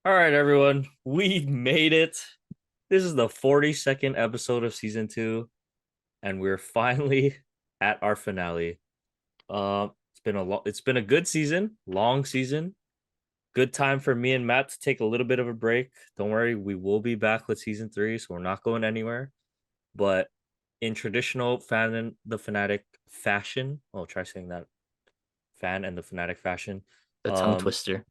All right, everyone, we made it. This is the 42nd episode of season two, and we're finally at our finale. It's been a good season, long season. Good time for me and Matt to take a little bit of a break. Don't worry, we will be back with season three, so we're not going anywhere. But in traditional fan and the fanatic fashion, oh, try saying that fan and the fanatic fashion. The tongue Um, twister.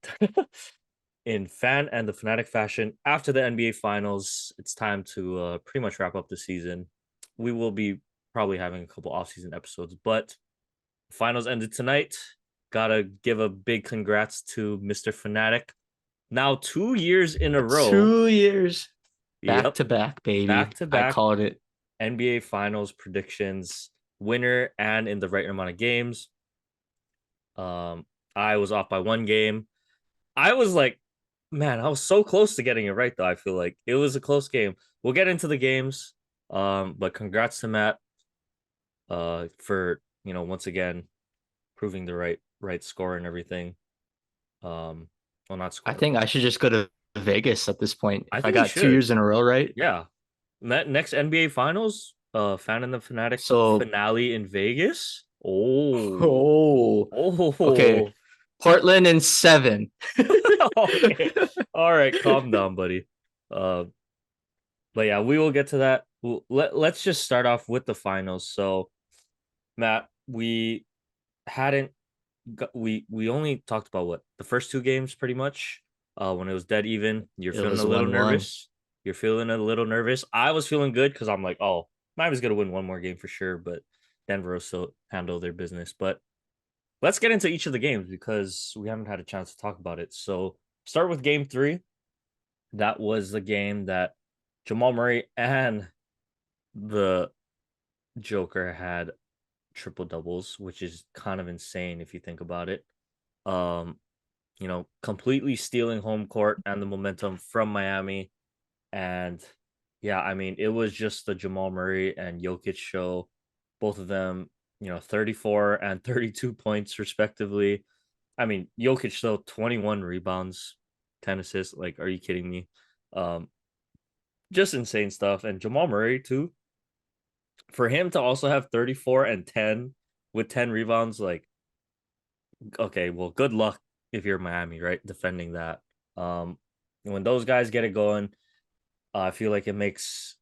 in fan and the fanatic fashion, after the NBA Finals, it's time to pretty much wrap up the season. We will be probably having a couple off-season episodes, but finals ended tonight. Gotta give a big congrats to Mr. Fanatic. Now 2 years in a row. 2 years back Yep, to back, baby. back to I back called it. NBA Finals predictions, winner and in the right amount of games. Um, I was off by one game. I was like, man, I was so close to getting it right though. I feel like it was a close game. We'll get into the games. But congrats to Matt for once again proving the right score and everything. Well, not I score, think but I should just go to Vegas at this point. I If I think he got two should. years in a row right. Yeah. Next NBA Finals, Fan and the Fanatic So, finale in Vegas. Oh. oh, okay. Oh. Portland in seven. Okay. All right, calm down, buddy. Uh but yeah, we will get to that. Let's just start off with the finals. So, Matt, we hadn't we only talked about what the first two games pretty much. When it was dead even, you're It feeling a was little 1-1. nervous. You're feeling a little nervous. I was feeling good because I'm like, oh, Miami's gonna win one more game for sure, but Denver will still handle their business. But let's get into each of the games because we haven't had a chance to talk about it. So start with game three. That was the game that Jamal Murray and the Joker had triple doubles, which is kind of insane if you think about it. Um, completely stealing home court and the momentum from Miami. And yeah, I mean, it was just the Jamal Murray and Jokic show. Both of them, 34 and 32 points respectively. I mean, Jokic though 21 rebounds, 10 assists. Like, are you kidding me? Um, just insane stuff. And Jamal Murray too, for him to also have 34 and 10 with 10 rebounds, like, okay, well, good luck if you're Miami, right? Defending that. Um, when those guys get it going, I feel like it makes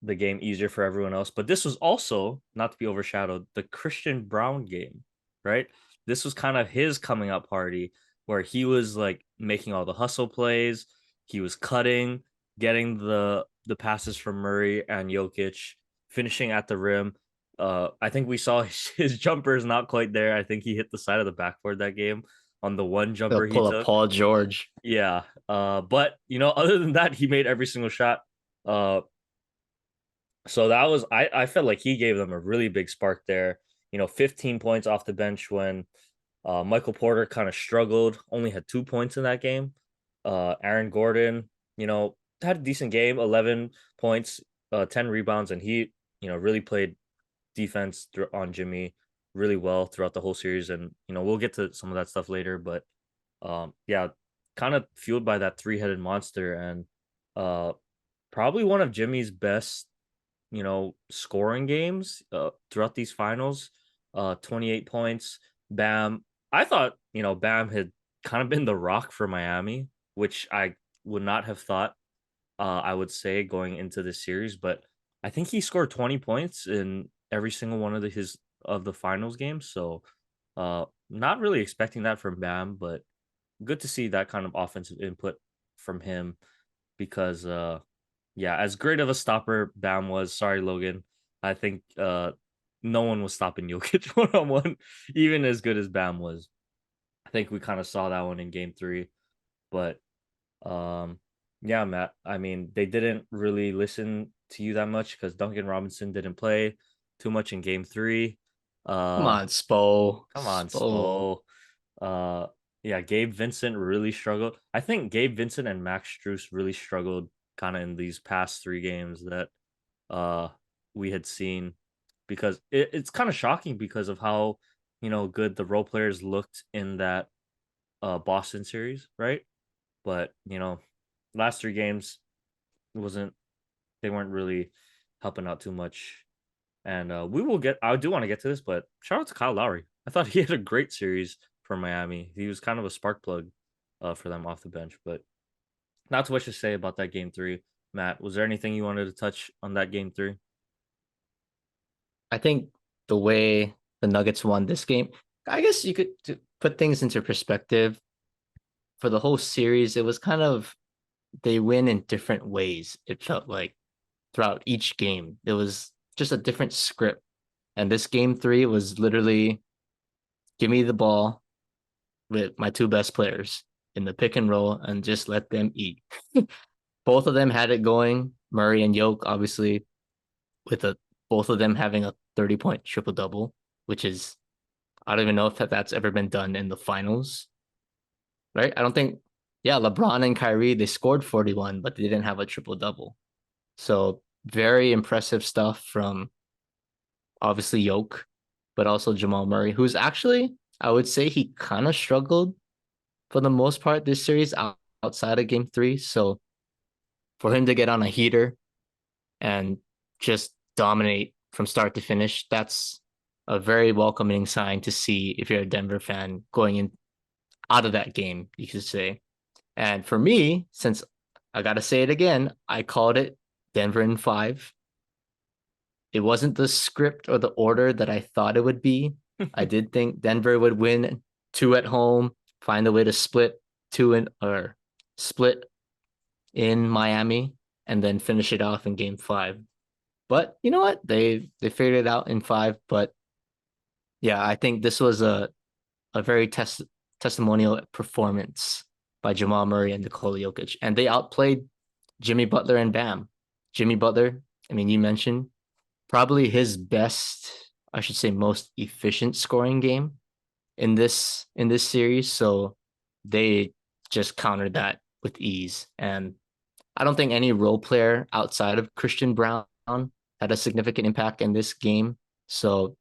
the game easier for everyone else. But this was also, not to be overshadowed, the Christian Brown game, right? This was kind of his coming up party where he was like making all the hustle plays, he was cutting, getting the passes from Murray and Jokic, finishing at the rim. I think we saw his jumper is not quite there. I think he hit the side of the backboard that game on the one They'll jumper he pull up took. Paul George. Yeah. But other than that, he made every single shot. Uh, so that was I felt like he gave them a really big spark there. 15 points off the bench when Michael Porter kind of struggled, only had 2 points in that game. Aaron Gordon, had a decent game, 11 points, 10 rebounds, and he, really played defense on Jimmy really well throughout the whole series. And we'll get to some of that stuff later, but yeah, kind of fueled by that three-headed monster and uh probably one of Jimmy's best, scoring games throughout these finals. 28 points. Bam. I thought, Bam had kind of been the rock for Miami, which I would not have thought I would say going into this series, but I think he scored 20 points in every single one of his of the finals games. So not really expecting that from Bam, but good to see that kind of offensive input from him because yeah, as great of a stopper Bam was, sorry Logan, I think no one was stopping Jokic one on one, even as good as Bam was. I think we kind of saw that one in game three, but um yeah, Matt. I mean, they didn't really listen to you that much because Duncan Robinson didn't play too much in game three. Come Um, on, Spo. come on, Spo. Spo. Uh, yeah, Gabe Vincent really struggled. I think Gabe Vincent and Max Struess really struggled kind of in these past three games that uh we had seen because it's kind of shocking because of how good the role players looked in that Boston series, right? But last three games wasn't they weren't really helping out too much. And we will get. I do want to get to this, but shout out to Kyle Lowry. I thought he had a great series for Miami. He was kind of a spark plug for them off the bench. But not too much to say about that game three. Matt, was there anything you wanted to touch on that game three? I think the way the Nuggets won this game, I guess you could put things into perspective. For the whole series, it was kind of they win in different ways. It felt like throughout each game, it was just a different script. And this game three was literally give me the ball with my two best players in the pick and roll and just let them eat. Both of them had it going. Murray and Yoke, obviously, with a both of them having a 30-point triple double, which is I don't even know if that's ever been done in the finals, right? I don't think. Yeah, LeBron and Kyrie they scored 41, but they didn't have a triple double. So very impressive stuff from obviously Yoke, but also Jamal Murray, who's actually I would say he kind of struggled for the most part this series outside of game three. So for him to get on a heater and just dominate from start to finish, that's a very welcoming sign to see if you're a Denver fan going in out of that game, you could say. And for me, since I gotta say it again, I called it Denver in five. It wasn't the script or the order that I thought it would be. I did think Denver would win two at home, find a way to split two in or split in Miami, and then finish it off in game five. But you know what? They figured it out in five. But yeah, I think this was a very testimonial performance by Jamal Murray and Nikola Jokic. And they outplayed Jimmy Butler and Bam. Jimmy Butler, I mean, you mentioned probably his best, I should say most efficient scoring game in this series. So they just countered that with ease. And I don't think any role player outside of Christian Brown had a significant impact in this game. So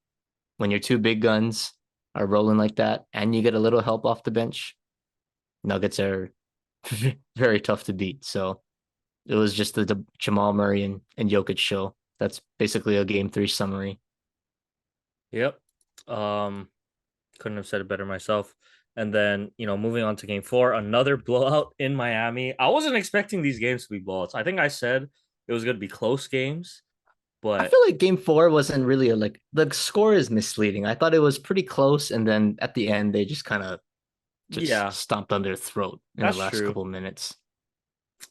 when your two big guns are rolling like that and you get a little help off the bench, Nuggets are very tough to beat. So it was just the Jamal Murray and Jokic show. That's basically a game three summary. Yep. Couldn't have said it better myself. And then, moving on to game four, another blowout in Miami. I wasn't expecting these games to be blowouts. I think I said it was going to be close games, I but feel like game four wasn't really like the score is misleading. I thought it was pretty close, and then at the end they just kind of just yeah, stomped on their throat in the that's last true. couple minutes.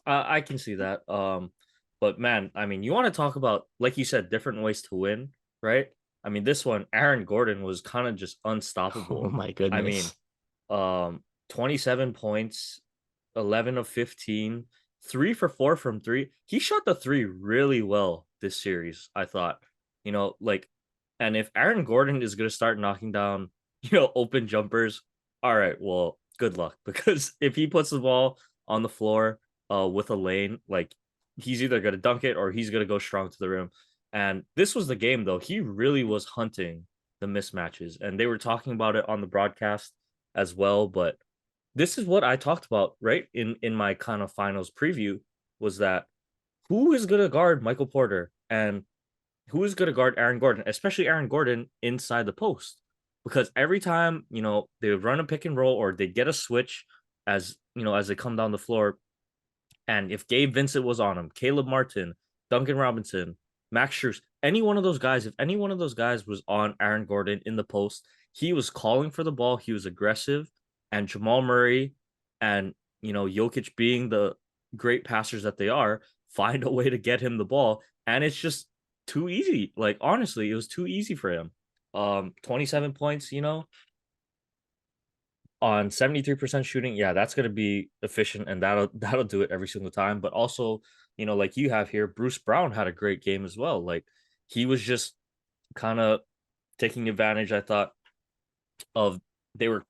I can see that. But man, I mean, you want to talk about, like you said, different ways to win, right? I mean, this one, Aaron Gordon was kind of just Oh unstoppable. my I mean, goodness. 27 points, 11 of 15, 3 for 4 from three. He shot the three really well this series, I thought. Like, and if Aaron Gordon is going to start knocking down, open jumpers, all right, well, good luck. Because if he puts the ball on the floor with a lane, like, he's either going to dunk it or he's going to go strong to the rim. And this was the game, though. He really was hunting the mismatches. And they were talking about it on the broadcast as well. But this is what I talked about, right? In my kind of finals preview was that who is going to guard Michael Porter and who is going to guard Aaron Gordon, especially Aaron Gordon inside the post. Because every time, they would run a pick and roll or they get a switch as they come down the floor. And if Gabe Vincent was on him, Caleb Martin, Duncan Robinson, Max Strus, any one of those guys, if any one of those guys was on Aaron Gordon in the post, he was calling for the ball. He was aggressive. And Jamal Murray and, Jokic being the great passers that they are, find a way to get him the ball. And it's just too easy. Like, honestly, it was too easy for him. 27 points, on 73% shooting. Yeah, that's going to be efficient and that'll do it every single time. But also, like you have here, Bruce Brown had a great game as well. Like, he was just kind of taking advantage, I thought, of they were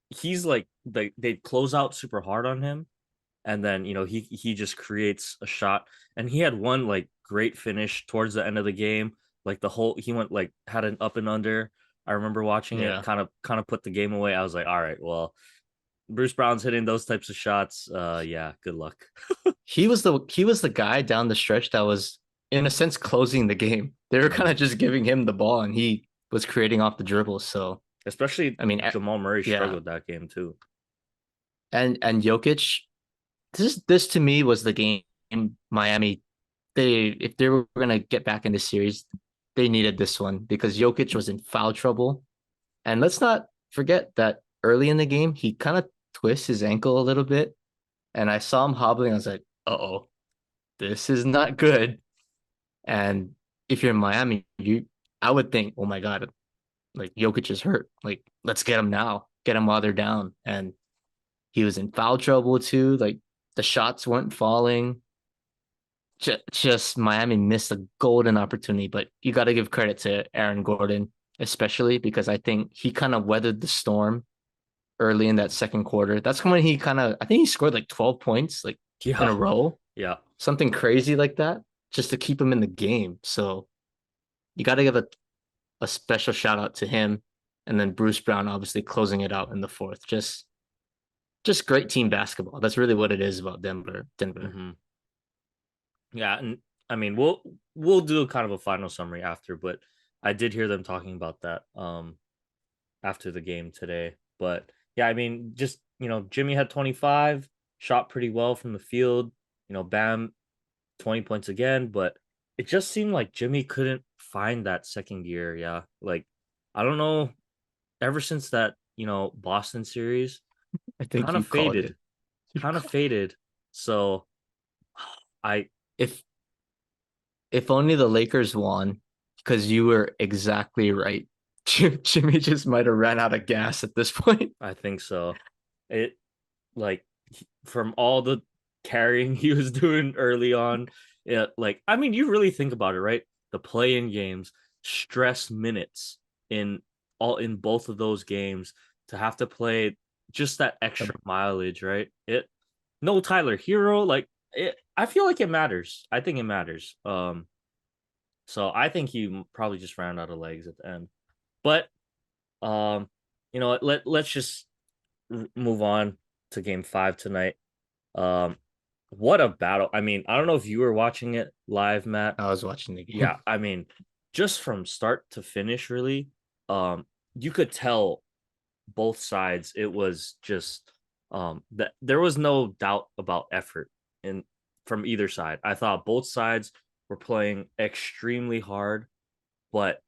he's like they close out super hard on him, and then he just creates a shot, and he had one like great finish towards the end of the game. Like, the whole he went like had an up and under. I remember watching it, Yeah. kind of put the game away. I was like, all right, well, Bruce Brown's hitting those types of shots. Yeah, good luck. He was the guy down the stretch that was in a sense closing the game. They were kind of just giving him the ball and he was creating off the dribble. So Especially I mean, Jamal Murray yeah, struggled that game too. and Jokic, this to me was the game Miami. They if they were gonna get back in the series, they needed this one because Jokic was in foul trouble. And let's not forget that early in the game, he kind of twists his ankle a little bit. And I saw him hobbling. I was like, uh-oh, this is not good. And if you're in Miami, I would think, oh my God, like Jokic is hurt. Like, let's get him now. Get him while they're down. And he was in foul trouble too. Like the shots weren't falling. Just Miami missed a golden opportunity, but you got to give credit to Aaron Gordon, especially because I think he kind of weathered the storm early in that second quarter. That's when he kind of, I think he scored like 12 points like in Yeah, a row, yeah. something crazy like that, just to keep him in the game. So you got to give a special shout out to him. And then Bruce Brown obviously closing it out in the fourth. Just great team basketball. That's really what it is about Denver. Denver. Hmm. Yeah, and I mean we'll do kind of a final summary after, but I did hear them talking about that after the game today. But yeah, I mean, just Jimmy had 25, shot pretty well from the field. Bam, 20 points again, but it just seemed like Jimmy couldn't find that second gear. Yeah. Like, I don't know, ever since that, Boston series, I think kind of you called faded, it. kind of faded. So I, If if only the Lakers won, because you were exactly right. Jimmy just might have ran out of gas at this point. I think so. It, like, from all the carrying he was doing early on, yeah, like, I mean, you really think about it, right? The play-in games, stress minutes in in both of those games to have to play just that extra mileage, right? No Tyler Hero, like I feel like it matters. I think it matters. So I think he probably just ran out of legs at the end. But um, let's just move on to game 5 tonight. Um, what a battle. I mean, I don't know if you were watching it live, Matt. I was watching the Yeah, game. I mean, just from start to finish, really, you could tell both sides. It was just that there was no doubt about effort in from either side. I thought both sides were playing extremely hard, but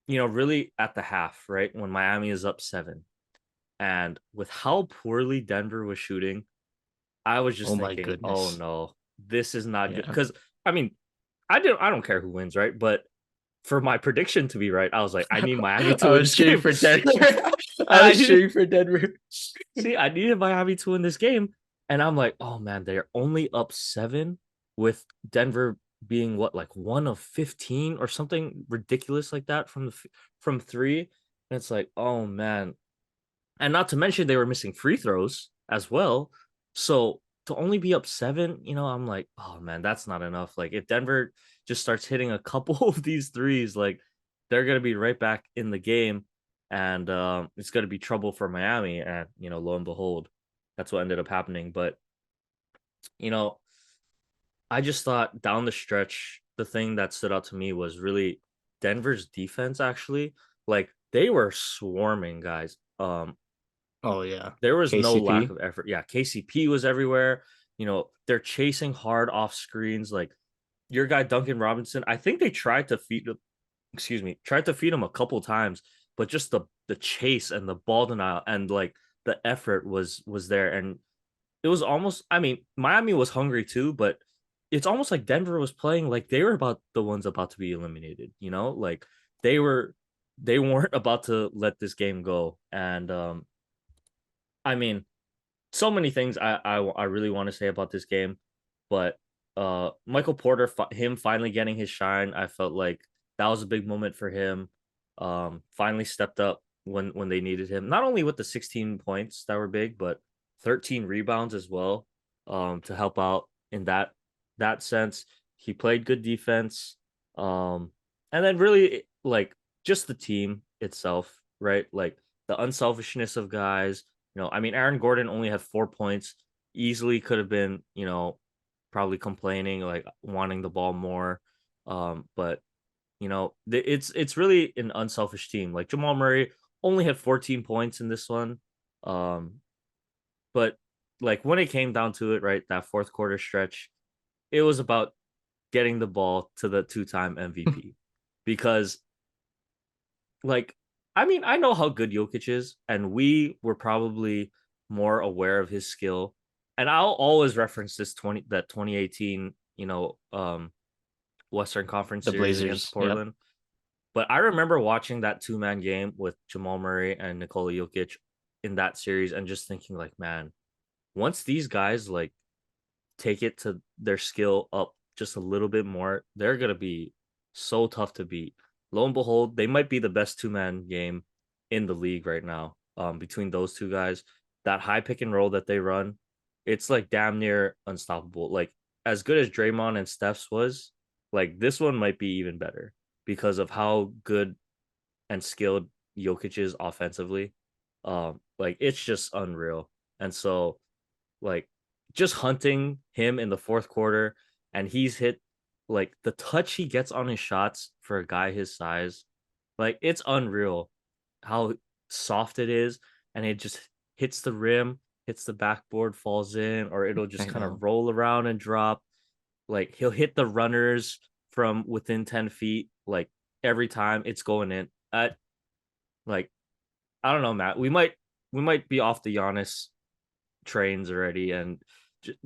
really at the half, right? When Miami is up 7, and with how poorly Denver was shooting, I was just Oh my thinking, "Oh goodness. no, this is not good." Yeah. Because I mean, I don't care who wins, right? But for my prediction to be right, I was like, I need Miami to I win was this cheering game. for Denver. I I was needed cheering for Denver. see, I needed Miami to win this game, and I'm like, oh man, they're only up 7 with Denver being what, like 1 of 15 or something ridiculous like that from 3. And it's like, oh man, and not to mention they were missing free throws as well. So to only be up 7, I'm like, oh man, that's not enough. Like if Denver just starts hitting a couple of these threes, like they're gonna be right back in the game, and it's gonna be trouble for Miami. And lo and behold, that's what ended up happening. But you know, I just thought down the stretch, the thing that stood out to me was really Denver's defense. Actually, like they were swarming guys. Oh yeah. There was no lack KCP. of effort. Yeah, KCP was everywhere. They're chasing hard off screens. Like your guy Duncan Robinson, I think they tried to feed him, tried to feed him a couple times, but just the chase and the ball denial and like the effort was there. And it was almost, I mean, Miami was hungry too, but it's almost like Denver was playing like they were about the ones about to be eliminated, like they were they weren't about to let this game go. And I mean, so many things I really want to say about this game, but Michael Porter, him finally getting his shine, I felt like that was a big moment for him. Finally stepped up when they needed him. Not only with the 16 points that were big, but 13 rebounds as well. To help out in that sense, he played good defense. And then really like just the team itself, right? Like the unselfishness of guys, I mean, Aaron Gordon only had 4 points. Easily could have been, probably complaining, like wanting the ball more. But it's really an unselfish team. Like Jamal Murray only had 14 points in this one. Um, but like when it came down to it, right, that fourth quarter stretch, it was about getting the ball to the two-time MVP because like I mean, I know how good Jokic is, and we were probably more aware of his skill. And I'll always reference this 2018, Western Conference The series against Blazers. Yep. Portland. But I remember watching that two-man game with Jamal Murray and Nikola Jokic in that series and just thinking like, man, once these guys like take it to their skill up just a little bit more, they're gonna be so tough to beat. Lo and behold, they might be the best two-man game in the league right now. Between those two guys, that high pick and roll that they run, it's like damn near unstoppable. Like as good as Draymond and Steph's was, like this one might be even better because of how good and skilled Jokic is offensively. Like it's just unreal. And so like just hunting him in the fourth quarter, and he's hit like the touch he gets on his shots for a guy his size, like it's unreal how soft it is, and it just hits the rim, hits the backboard, falls in, or it'll just I kind of know. roll around and drop. Like he'll hit the runners from within 10 feet, like every time it's going in. Like I don't know, Matt. We might be off the Giannis trains already, and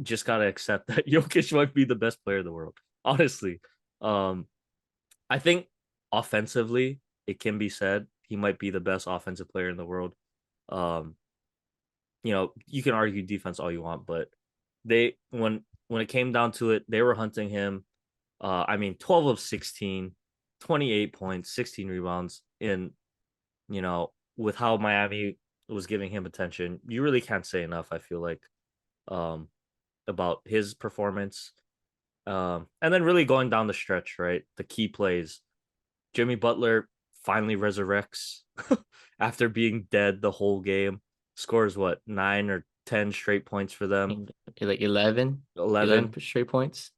just gotta accept that Jokic might be the best player in the world. Honestly, um, I think offensively it can be said he might be the best offensive player in the world. Um, you can argue defense all you want, but they when it came down to it, they were hunting him. I mean, 12 of 16, 28 points, 16 rebounds in with how Miami was giving him attention. You really can't say enough, I feel like, um, about his performance. And then really going down the stretch, right? The key plays. Jimmy Butler finally resurrects after being dead the whole game. Scores what, 9 or 10 straight points for them. Like 11, 11 11. straight points.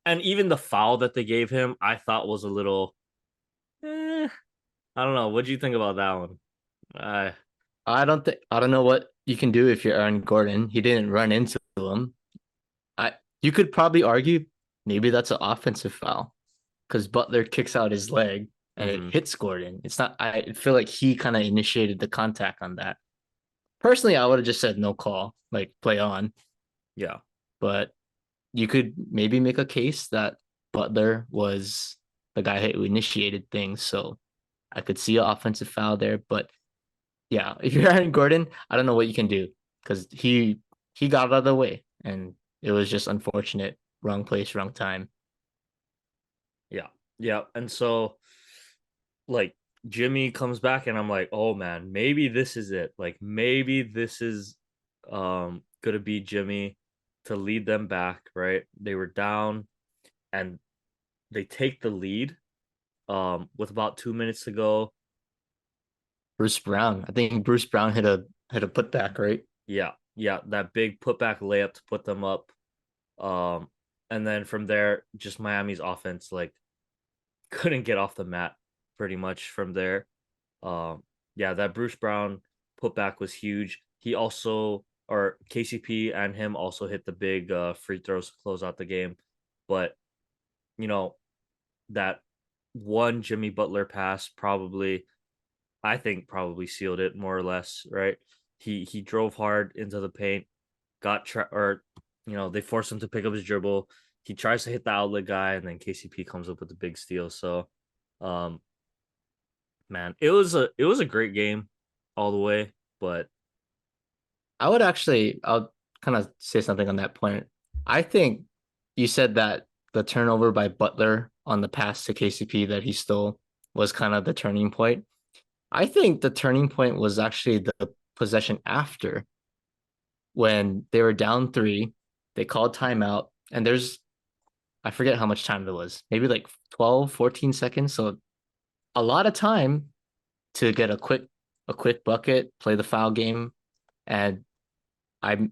And even the foul that they gave him, I thought was a little I don't know. What do you think about that one? Uh I don't know what you can do if you're Aaron Gordon. He didn't run into him. You could probably argue maybe that's an offensive foul because Butler kicks out his leg and it mhm. hits Gordon. It's not. I feel like he kind of initiated the contact on that. Personally, I would have just said no call, like play on. Yeah. But you could maybe make a case that Butler was the guy who initiated things. So I could see an offensive foul there. But yeah, if you're Aaron Gordon, I don't know what you can do because he got out of the way and it was just unfortunate. Wrong place, wrong time. Yeah. Yeah. And so like Jimmy comes back and I'm like, "Oh man, maybe this is it. Like maybe this is gonna be Jimmy to lead them back, right? They were down and they take the lead with about 2 minutes to go. Bruce Brown. I think Bruce Brown hit a putback, right? Yeah. Yeah, that big putback layup to put them up. Um and then from there just Miami's offense like couldn't get off the mat pretty much from there. Yeah, that Bruce Brown putback was huge. He also, or KCP and him also hit the big free throws to close out the game. But, you know, that one Jimmy Butler pass probably, I think, probably sealed it more or less, right? He drove hard into the paint, or they forced him to pick up his dribble. He tries to hit the outlet guy, and then KCP comes up with the big steal. So, um, man, it was a great game all the way, but I'll kind of say something on that point. I think you said that the turnover by Butler on the pass to KCP that he stole was kind of the turning point. I think the turning point was actually the possession after when they were down three, they called timeout, and I forget how much time there was, maybe like 12, 14 seconds. So a lot of time to get a quick bucket, play the foul game. and I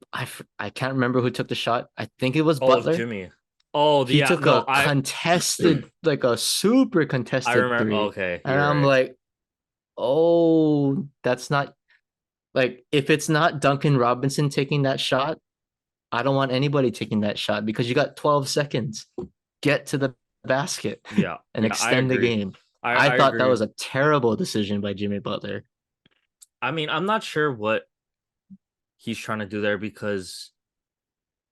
can't remember who took the shot. I think it was Oh, Butler. Jimmy. Oh, He yeah. took No, a contested, like a super I contested remember. three, Okay, and you're I'm right. like, oh, that's not like if it's not Duncan Robinson taking that shot, I don't want anybody taking that shot because you got 12 seconds. Get to the basket Yeah, and yeah, I extend the agree. game. I I thought that agree. was a terrible decision by Jimmy Butler. I mean, I'm not sure what he's trying to do there because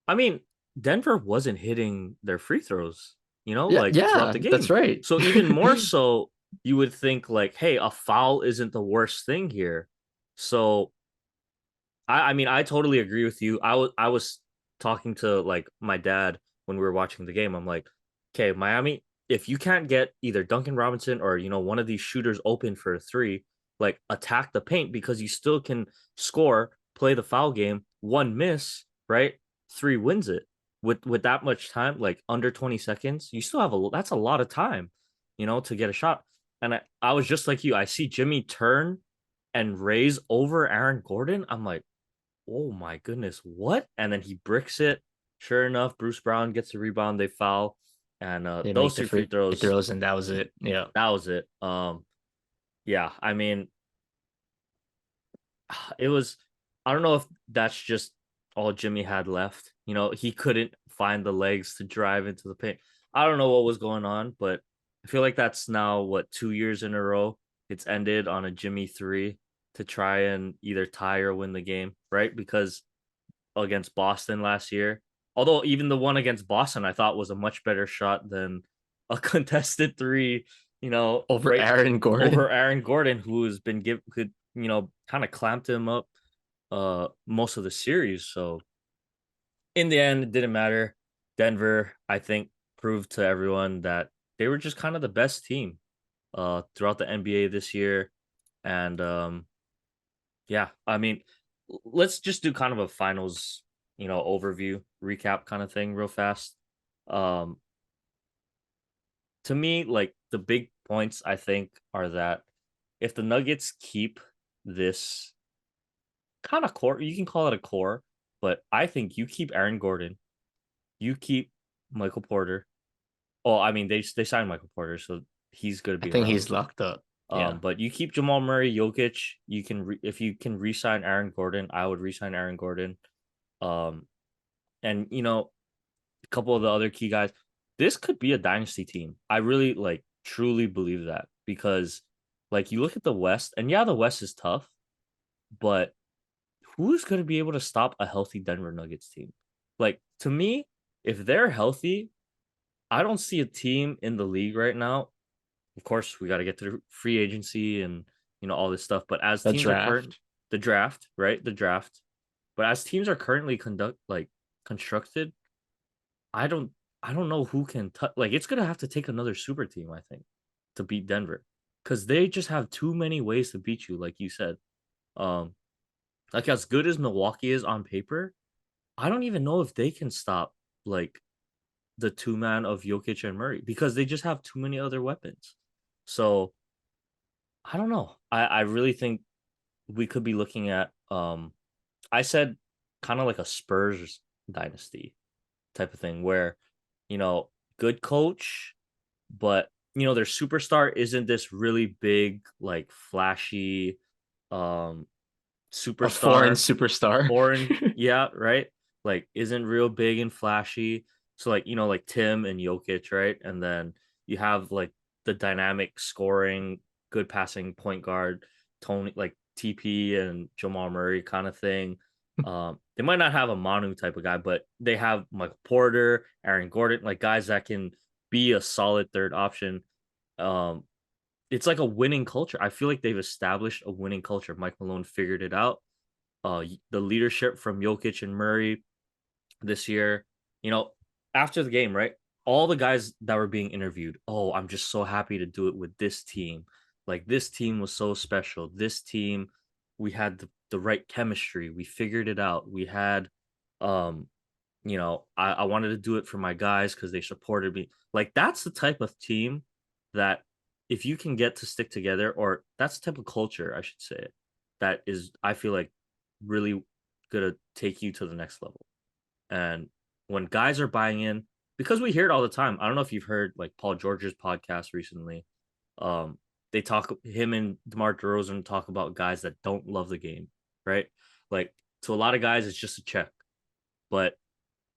I mean, Denver wasn't hitting their free throws, Yeah, like throughout yeah, the that's game. right. So even more so, you would think like, hey, a foul isn't the worst thing here. So I mean, I totally agree with you. I was talking to like my dad when we were watching the game. I'm like, okay, Miami, if you can't get either Duncan Robinson or one of these shooters open for a three, like attack the paint because you still can score, play the foul game, one miss, right? Three wins it. With that much time, like under 20 seconds, you still have that's a lot of time, to get a shot. And I was just like you. I see Jimmy turn and raise over Aaron Gordon. I'm like, oh my goodness, what? And then he bricks it. Sure enough, Bruce Brown gets the rebound, they foul, and They make those the two free free throws, throws, and that was it. Yeah. that was it. Yeah, I mean, it was. I don't know if that's just all Jimmy had left. He couldn't find the legs to drive into the paint. I don't know what was going on, but I feel like that's now what 2 years in a row. It's ended on a Jimmy three to try and either tie or win the game, right? Because against Boston last year. Although even the one against Boston, I thought was a much better shot than a contested three. Over Right Aaron over Gordon. Aaron Gordon, who has been could kind of clamped him up most of the series. So in the end, it didn't matter. Denver, I think, proved to everyone that they were just kind of the best team throughout the NBA this year. And yeah, I mean, let's just do kind of a finals, overview, recap kind of thing real fast. Um, to me, like the big points I think are that if the Nuggets keep this kind of core, you can call it a core, but I think you keep Aaron Gordon, you keep Michael Porter. Oh, I mean they signed Michael Porter, so he's going to I be think around. he's locked up. Yeah. But you keep Jamal Murray, Jokic. You can if you can re-sign Aaron Gordon, I would re-sign Aaron Gordon. Um, and a couple of the other key guys. This could be a dynasty team. I really like truly believe that because like you look at the West, and yeah, the West is tough, but who's going to be able to stop a healthy Denver Nuggets team? Like to me, if they're healthy, I don't see a team in the league right now. Of course, we got to get to the free agency and all this stuff, but as The teams are current draft. the draft, right? The draft. But as teams are currently constructed, I don't I don't know who can touch. Like it's gonna have to take another super team, I think, to beat Denver, because they just have too many ways to beat you, like you said. Um, like as good as Milwaukee is on paper, I don't even know if they can stop like the two man of Jokic and Murray because they just have too many other weapons. So I don't know. I really think we could be looking at I said kind of like a Spurs dynasty type of thing where you know good coach but their superstar isn't this really big like flashy um A foreign superstar superstar. foreign, yeah, right, like isn't real big and flashy. So like like Tim and Jokic, right? And then you have like the dynamic scoring, good passing point guard Tony, like TP and Jamal Murray kind of thing. They might not have a Manu type of guy, but they have Michael Porter, Aaron Gordon, like guys that can be a solid third option. um it's like a winning culture. I feel like they've established a winning culture. Mike Malone figured it out. The leadership from Jokic and Murray this year, you know, after the game, right? All the guys that were being interviewed, oh, I'm just so happy to do it with this team. Like this team was so special. This team, we had the right chemistry. We figured it out. We had um I wanted to do it for my guys because they supported me. Like that's the type of team that if you can get to stick together, or that's the type of culture, I should say, that is, I feel like really gonna take you to the next level. And when guys are buying in, because we hear it all the time. I don't know if you've heard like Paul George's podcast recently. Um, they talk him and DeMar DeRozan talk about guys that don't love the game, right? Like to a lot of guys, it's just a check. But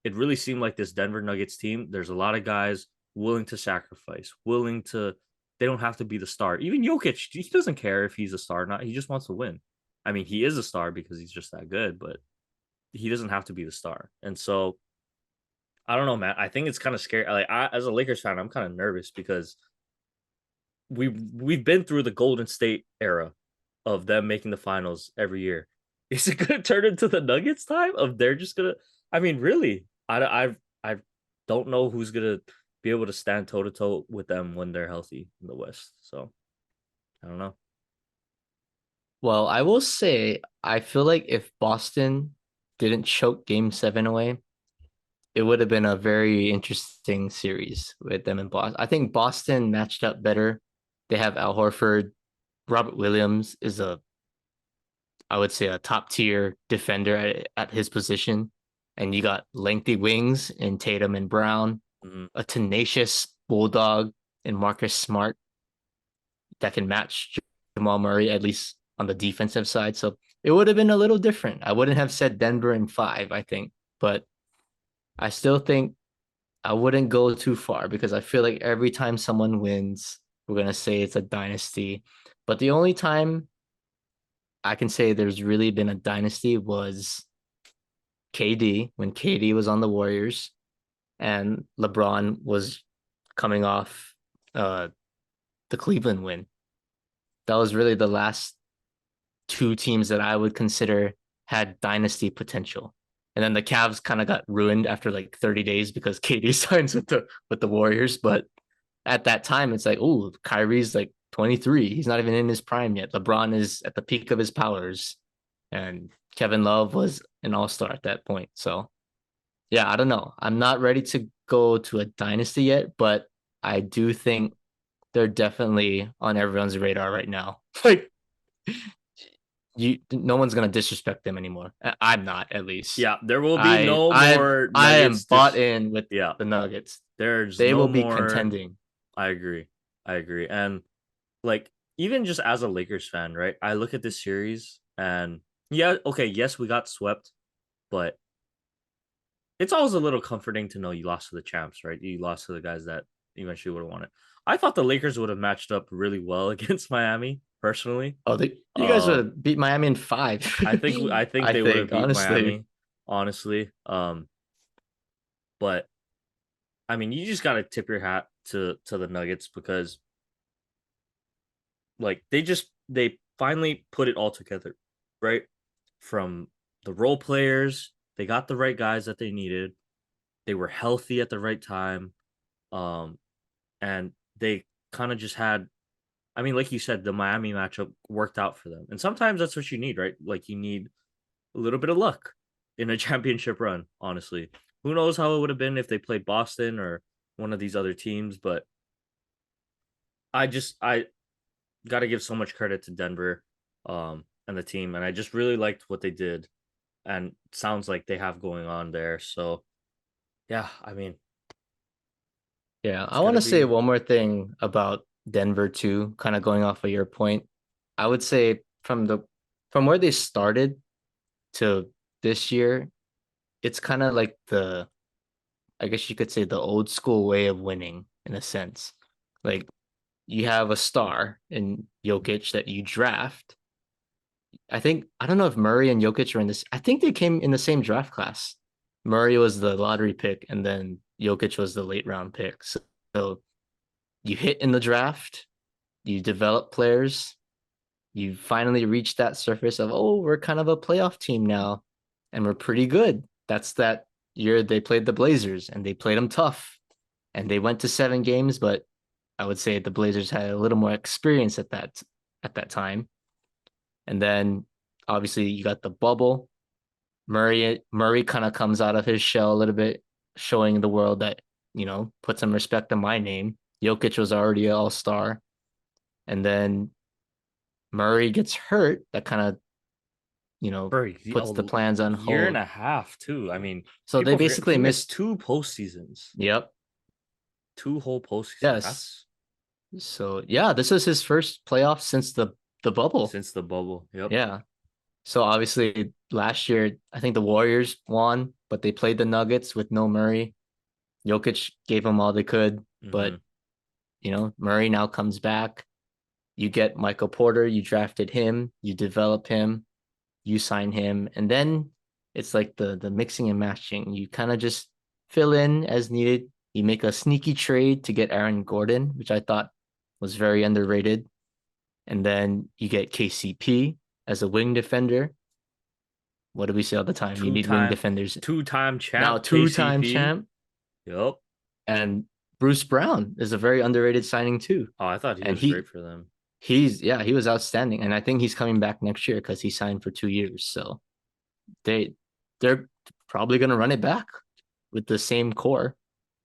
it really seemed like this Denver Nuggets team, there's a lot of guys willing to sacrifice, willing to, they don't have to be the star. Even Jokic, he doesn't care if he's a star or not. He just wants to win. I mean, he is a star because he's just that good, but he doesn't have to be the star. And so I don't know, man. I think it's kind of scary. Like as a Lakers fan, I'm kind of nervous because we've been through the Golden State era of them making the finals every year. Is it going to turn into the Nuggets time of they're just gonna? I mean, really, I don't know who's gonna be able to stand toe to toe with them when they're healthy in the West. So I don't know. Well, I will say I feel like if Boston didn't choke Game 7 away, it would have been a very interesting series with them in Boston. I think Boston matched up better. They have Al Horford. Robert Williams is I would say, a top tier defender at his position. And you got lengthy wings in Tatum and Brown, Mhm. a tenacious bulldog in Marcus Smart that can match Jamal Murray, at least on the defensive side. So it would have been a little different. I wouldn't have said Denver in 5, I think, but I still think I wouldn't go too far because I feel like every time someone wins, we're going to say it's a dynasty. But the only time I can say there's really been a dynasty was KD when KD was on the Warriors and LeBron was coming off the Cleveland win. That was really the last two teams that I would consider had dynasty potential. And then the Cavs kind of got ruined after like 30 days because KD signs with the Warriors. But at that time, it's like, oh, Kyrie's like 23. He's not even in his prime yet. LeBron is at the peak of his powers. And Kevin Love was an all-star at that point. So yeah, I don't know. I'm not ready to go to a dynasty yet, but I do think they're definitely on everyone's radar right now. Like no one's gonna disrespect them anymore. I'm not, at least. Yeah, there will be no more I am Nuggets. bought in with Yeah, the Nuggets. there's They no will be more. contending. I agree. I agree. And like even just as a Lakers fan, right? I look at this series and yeah, okay, yes, we got swept, but it's always a little comforting to know you lost to the champs, right? You lost to the guys that eventually would have won it. I thought the Lakers would have matched up really well against Miami, personally. Oh, you guys would Um, have beat Miami in 5. I think I they would have think, beat honestly. Miami, honestly. But I mean, you just gotta tip your hat to the Nuggets because like they finally put it all together, right? From the role players, they got the right guys that they needed. They were healthy at the right time. Um, and they kind of just had, I mean, like you said, the Miami matchup worked out for them. And sometimes that's what you need, right? Like you need a little bit of luck in a championship run, honestly. Who knows how it would have been if they played Boston or one of these other teams, but I got to give so much credit to Denver and the team, and I just really liked what they did and sounds like they have going on there. So, yeah, I mean, Yeah, it's I going want to to say be one more thing about Denver too, kind of going off of your point. I would say from where they started to this year, it's kind of like I guess you could say the old school way of winning in a sense. Like you have a star in Jokic that you draft. I don't know if Murray and Jokic are in this. I think they came in the same draft class. Murray was the lottery pick, and then Jokic was the late round pick. So you hit in the draft, you develop players, you finally reach that surface of, oh, we're kind of a playoff team now, and we're pretty good. That's that year they played the Blazers and they played them tough, and they went to 7 games, but I would say the Blazers had a little more experience at that time. And then obviously you got the bubble. Murray kind of comes out of his shell a little bit, showing the world that, put some respect on my name. Jokic was already an all-star. And then Murray gets hurt. That kind of For puts the plans on year and hold. a half too. I mean, So they people forget basically he missed missed. two postseasons, Yep. two whole postseasons. Yes. That's So yeah, this is his first playoff since the bubble. since the bubble. Yep. Yeah. So obviously last year, I think the Warriors won, but they played the Nuggets with no Murray. Jokic gave them all they could, Mm-hmm. but Murray now comes back. You get Michael Porter, you drafted him, you develop him, you sign him, and then it's like the mixing and matching. You kind of just fill in as needed. You make a sneaky trade to get Aaron Gordon, which I thought was very underrated. And then you get KCP as a wing defender. What do we say all the time? You Two need wing time, defenders. two time Now champ two-time KCP. champ, Yep. and Bruce Brown is a very underrated signing too. Oh, I thought he And was great for them. he was outstanding. And I think he's coming back next year because he signed for 2 years. So they they're probably gonna run it back with the same core.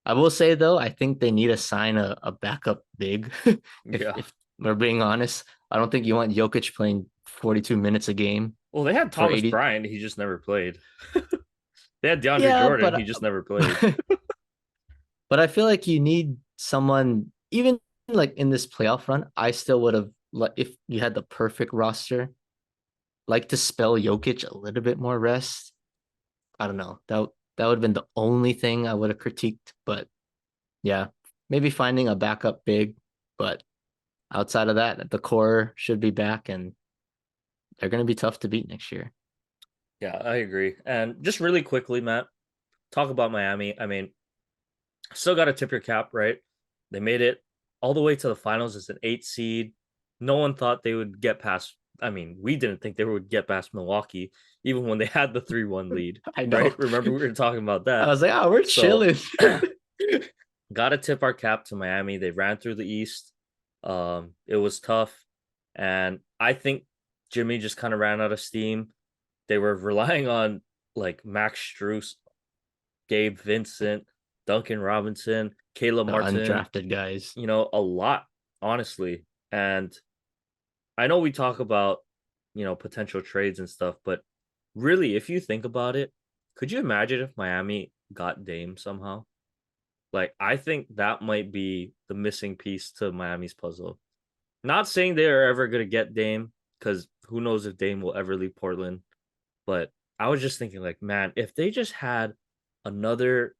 I will say though, I think they need to sign a backup big. if Yeah. if we're being honest, I don't think you want Jokic playing 42 minutes a game Well, they had for Thomas 80. Bryant. He just never played. They had DeAndre Yeah, Jordan. He just never played. but I feel like you need someone even like in this playoff run. I still would have if you had the perfect roster, like to spell Jokic a little bit more rest. I don't know. That would have been the only thing I would have critiqued, but yeah, maybe finding a backup big, but outside of that, the core should be back and they're going to be tough to beat next year. Yeah, I agree. And just really quickly, Matt, talk about Miami. I mean, still got to tip your cap, right? They made it all the way to the finals as an 8 seed. No one thought they would get past. I mean, we didn't think they would get past Milwaukee, even when they had the 3-1 lead, I right? know. Remember, we were talking about I that. was like, oh, we're So, chilling. got to tip our cap to Miami. They ran through the East. It was tough. And I think Jimmy just kind of ran out of steam. They were relying on like Max Struess, Gabe Vincent, Duncan Robinson, Caleb The Martin, undrafted guys. a lot, honestly. And I know we talk about, potential trades and stuff, but really, if you think about it, could you imagine if Miami got Dame somehow? Like, I think that might be the missing piece to Miami's puzzle. Not saying they are ever going to get Dame, because who knows if Dame will ever leave Portland. But I was just thinking, like, man, if they just had another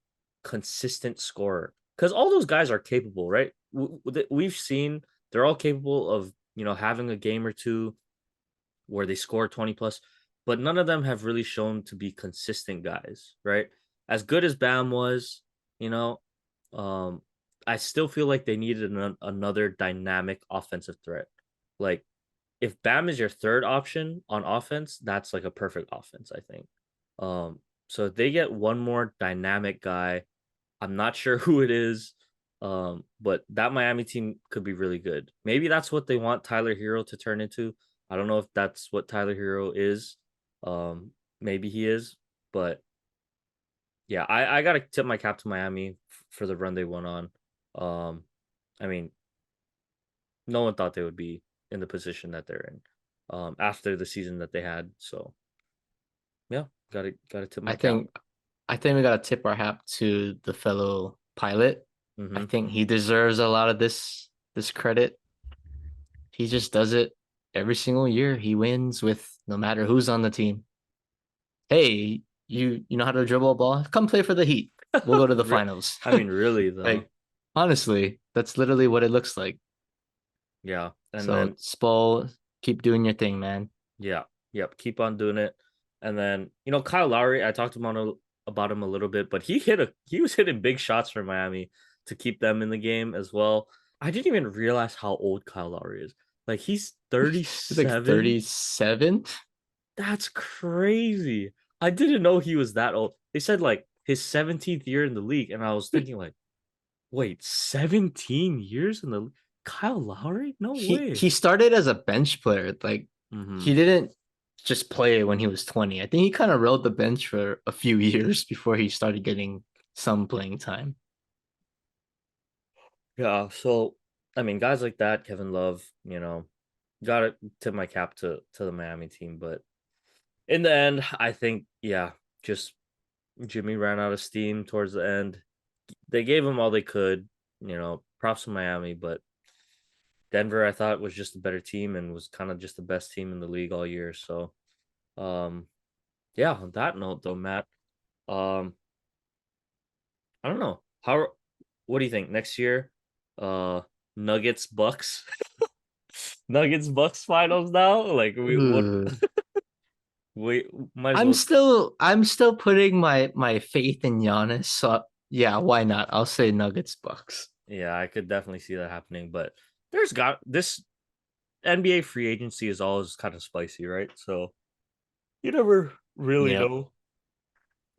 consistent scorer, because all those guys are capable, right? We've seen they're all capable of, having a game or two where they score 20 plus, but none of them have really shown to be consistent guys, right? As good as Bam was, you know, um, I still feel like they needed another dynamic offensive threat. Like, if Bam is your third option on offense, that's like a perfect offense, I think. Um, so if they get one more dynamic guy, I'm not sure who it is. But that Miami team could be really good. Maybe that's what they want Tyler Hero to turn into. I don't know if that's what Tyler Hero is. Maybe he is, but yeah, I gotta tip my cap to Miami for the run they went on. Um, I mean, no one thought they would be in the position that they're in after the season that they had. So yeah, gotta tip I my cap. think I think we gotta tip our hat to the fellow pilot. I Mm-hmm. think he deserves a lot of this credit. He just does it every single year. He wins with no matter who's on the team. Hey, you know how to dribble a ball? Come play for the Heat. We'll go to the finals. I mean, really though. Like honestly, that's literally what it looks like. Yeah, and So then Spo, keep doing your thing, man. yeah, yep, keep on doing it. And then Kyle Lowry, I talked about him a little bit, but he was hitting big shots for Miami to keep them in the game as well. I didn't even realize how old Kyle Lowry is. Like, he's He's like 37. 37. That's crazy. I didn't know he was that old. They said like his 17th year in the league, and I was thinking like, wait, 17 years in the Kyle Lowry? No way. He started as a bench player. Like Mm-hmm. he didn't just play when he was 20. I think he kind of rode the bench for a few years before he started getting some playing time. Yeah, so I mean, guys like that, Kevin Love, gotta tip my cap to the Miami team, but in the end, I think, yeah, just Jimmy ran out of steam towards the end. They gave him all they could, props to Miami, but Denver, I thought, was just a better team and was kind of just the best team in the league all year. So, um, yeah, on that note, though, Matt, um, I don't know. What do you think next year? Uh, Nuggets, Bucks, Nuggets, Bucks finals now? Like, Ugh. we might as I'm well. still I'm still putting my faith in Giannis. So yeah, why not? I'll say Nuggets Bucks. Yeah, I could definitely see that happening, but there's got this NBA free agency is always kind of spicy, right? So you never really Yep. know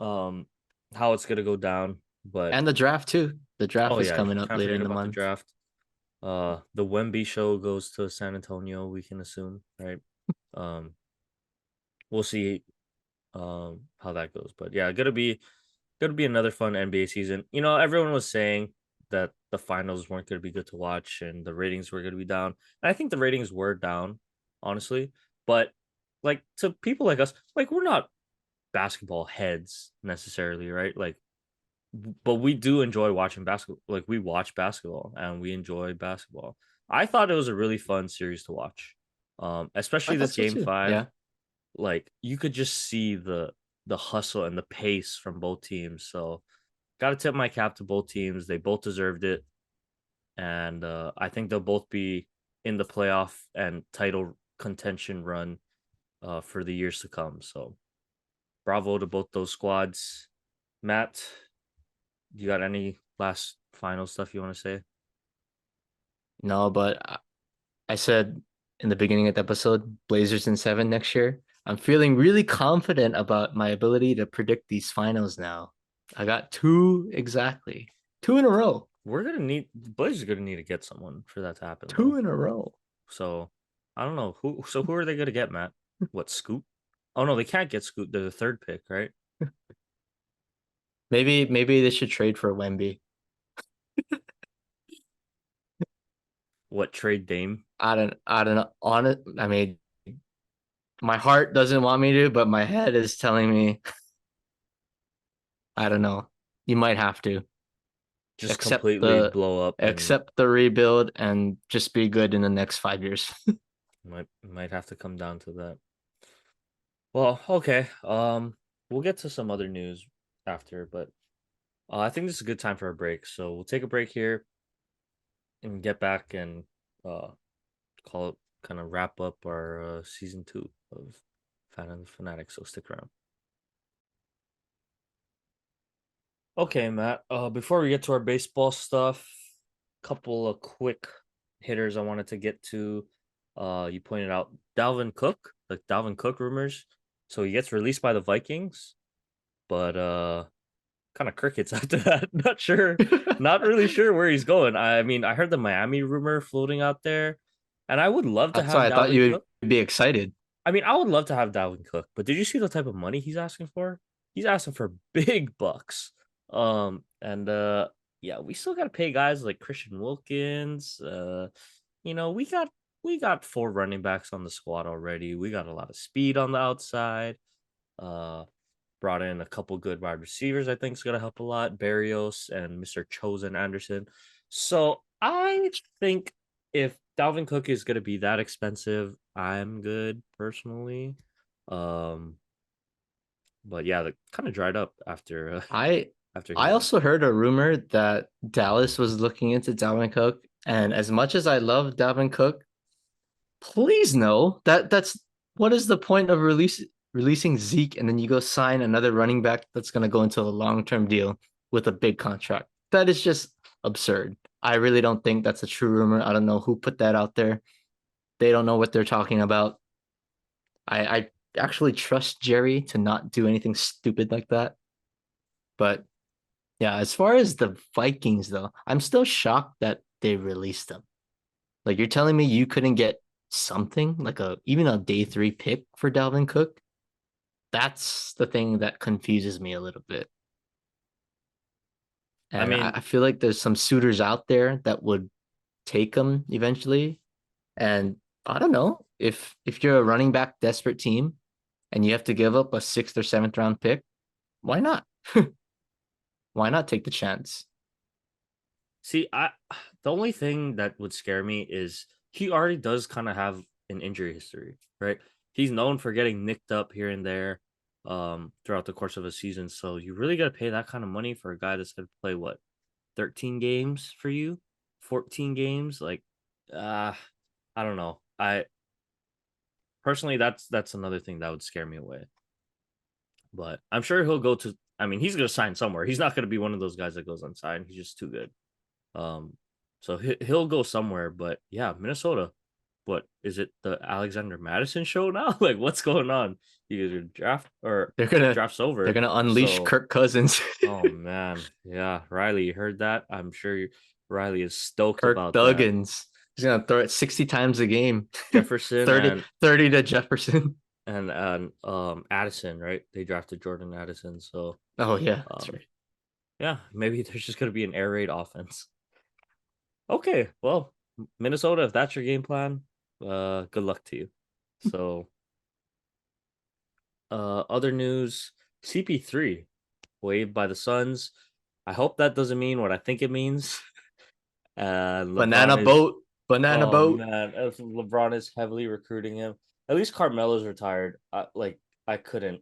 um how it's gonna go down. But And the draft too. The draft oh is yeah, coming up can't later forget in the about the month. draft. The Wemby show goes to San Antonio, we can assume, right? Um, we'll see how that goes. But yeah, gonna be another fun NBA season. Everyone was saying that the finals weren't gonna be good to watch and the ratings were gonna be down. And I think the ratings were down, honestly. But like to people like us, like we're not basketball heads necessarily, right? Like but we do enjoy watching basketball. Like we watch basketball and we enjoy basketball. I thought it was a really fun series to watch. I Especially thought this so game too. 5. Yeah. Like you could just see the hustle and the pace from both teams. So gotta tip my cap to both teams. They both deserved it. And I think they'll both be in the playoff and title contention run for the years to come. So bravo to both those squads. Matt, you got any last final stuff you want to say? No, but I said in the beginning of the episode, Blazers in 7 next year. I'm feeling really confident about my ability to predict these finals now. I got two exactly. Two in a row. We're gonna need the Blazers are gonna need to get someone for that to happen Two though. in a row. So I don't know who. So who are they gonna get, Matt? What Scoot? Oh no, they can't get Scoot. They're the third pick, right? Maybe they should trade for Wemby. What trade Dame? I don't know. On it, I mean, my heart doesn't want me to, but my head is telling me I don't know. You might have to Just accept completely the blow up and rebuild and just be good in the next 5 years. might have to come down to that. Well, okay. We'll get to some other news after, but I think this is a good time for a break. So we'll take a break here and get back and uh call it kind of wrap up our season 2 of Fan and Fanatic. So stick around. Okay, Matt. Before we get to our baseball stuff, couple of quick hitters I wanted to get to. You pointed out Dalvin Cook, like Dalvin Cook rumors. So he gets released by the Vikings, but kind of crickets after that. Not really sure where he's going. I mean, I heard the Miami rumor floating out there, and I would love to That's have why I thought Dalvin you Cook. would be excited. I mean, I would love to have Dalvin Cook, but did you see the type of money he's asking for? He's asking for big bucks. And yeah, we still gotta pay guys like Christian Wilkins. We got 4 running backs on the squad already. We got a lot of speed on the outside. Uh Brought in a couple good wide receivers, I think is gonna help a lot. Barrios and Mr. Chosen Anderson. So I think if Dalvin Cook is gonna be that expensive, I'm good personally. Um, but yeah, the kind of dried up after I after he I left. also heard a rumor that Dallas was looking into Dalvin Cook, and as much as I love Dalvin Cook, please no. That's what is the point of releasing Zeke and then you go sign another running back that's going to go into a long-term deal with a big contract? That is just absurd. I really don't think that's a true rumor. I don't know who put that out there. They don't know what they're talking about. I actually trust Jerry to not do anything stupid like that. But yeah, as far as the Vikings though, I'm still shocked that they released them. Like you're telling me you couldn't get something like a even a day 3 pick for Dalvin Cook? That's the thing that confuses me a little bit. I And I mean, I feel like there's some suitors out there that would take him eventually. And I don't know if you're a running back desperate team, and you have to give up a sixth or seventh round pick, why not? Why not take the chance? See, I the only thing that would scare me is he already does kind of have an injury history, right? He's known for getting nicked up here and there throughout the course of a season. So you really got to pay that kind of money for a guy that's going to play what 13 games for you, 14 games, like uh I don't know. I personally that's another thing that would scare me away. But I'm sure he'll go to I mean, he's going to sign somewhere. He's not going to be one of those guys that goes unsigned. He's just too good. Um, so he'll go somewhere, but yeah, Minnesota. What is it? The Alexander Madison show now? Like, what's going on? Either draft or They're gonna drafts they're over. gonna unleash So, Kirk Cousins. oh man, yeah, Riley, you heard that? I'm sure Riley is stoked Kirk about that. Duggins. He's gonna throw it 60 times a game. Jefferson 30, 30 to Jefferson. and Addison, right? They drafted Jordan Addison, so Oh yeah, that's um, right. yeah, maybe there's just gonna be an air raid offense. Okay, well, Minnesota, if that's your game plan, good luck to you. So, other news, CP3 waived by the Suns. I hope that doesn't mean what I think it means. Banana LeBron is, boat. Banana oh boat. man, if LeBron is heavily recruiting him. At least Carmelo's retired. Like I couldn't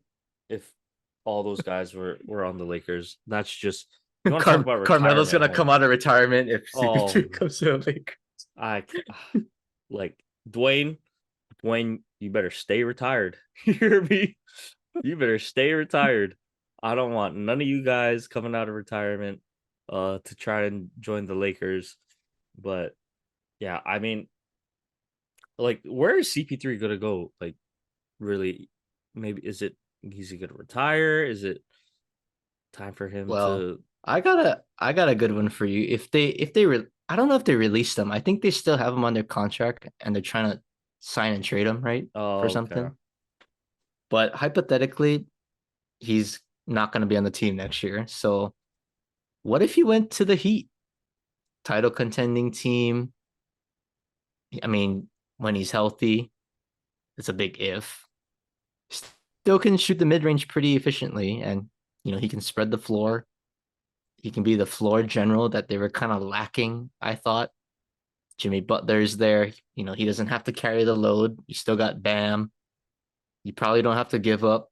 if all those guys were on the Lakers. That's just you want to talk about Carmelo's retirement gonna home. come out of retirement if Oh, CP3 comes to the Lakers. I can't, like Dwayne, you better stay retired. You hear me? You better stay retired. I don't want none of you guys coming out of retirement to try and join the Lakers. But yeah, I mean, like, where is CP3 gonna go? Like, really, maybe is he gonna retire? Is it time for him Well, to I got a good one for you. I don't know if they released them. I think they still have them on their contract and they're trying to sign and trade them, right? For okay. something. But hypothetically, he's not going to be on the team next year. So what if he went to the Heat, title contending team? I mean, when he's healthy, it's a big if. Still can shoot the mid range pretty efficiently, and he can spread the floor. He can be the floor general that they were kind of lacking, I thought. Jimmy Butler's there. He doesn't have to carry the load. You still got Bam. You probably don't have to give up.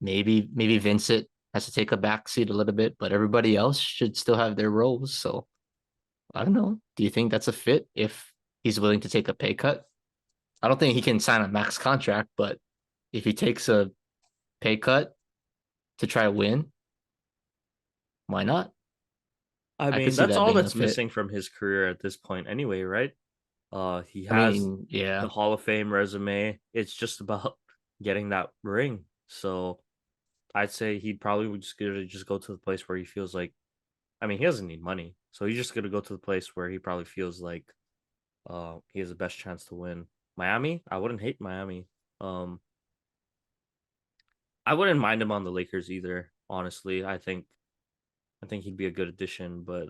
Maybe Vincent has to take a back seat a little bit, but everybody else should still have their roles. So I don't know. Do you think that's a fit if he's willing to take a pay cut? I don't think he can sign a max contract, but if he takes a pay cut to try to win, why not? I I could mean, see that's that all being a that's fit. missing from his career at this point, anyway, right? He I has mean, the yeah. Hall of Fame resume. It's just about getting that ring. So I'd say he'd probably would just gonna just go to the place where he feels like. I mean, he doesn't need money, so he's just gonna go to the place where he probably feels like he has the best chance to win. Miami, I wouldn't hate Miami. Um, I wouldn't mind him on the Lakers either. Honestly, I think he'd be a good addition. But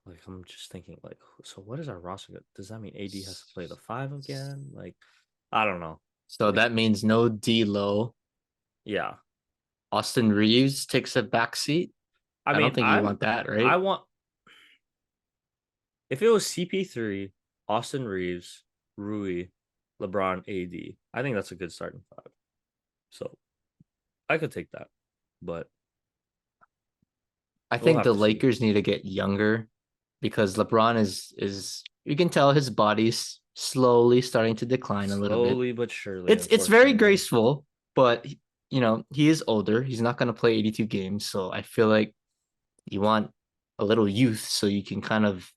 like I'm just thinking, like, so what is our roster? Does that mean AD has to play the five again? Like, I don't know. So Like, that means no D-Lo. yeah. Austin Reeves takes a back seat. I I don't mean, think you want that, I right? want if it was CP3, Austin Reeves, Rui, LeBron, AD. I think that's a good starting five. So I could take that, but I we'll think have the to see. Lakers need to get younger because LeBron is you can tell his body's slowly starting to decline a little bit. Slowly but surely, It's very unfortunately. graceful, but he is older. He's not going to play 82 games, so I feel like you want a little youth so you can kind of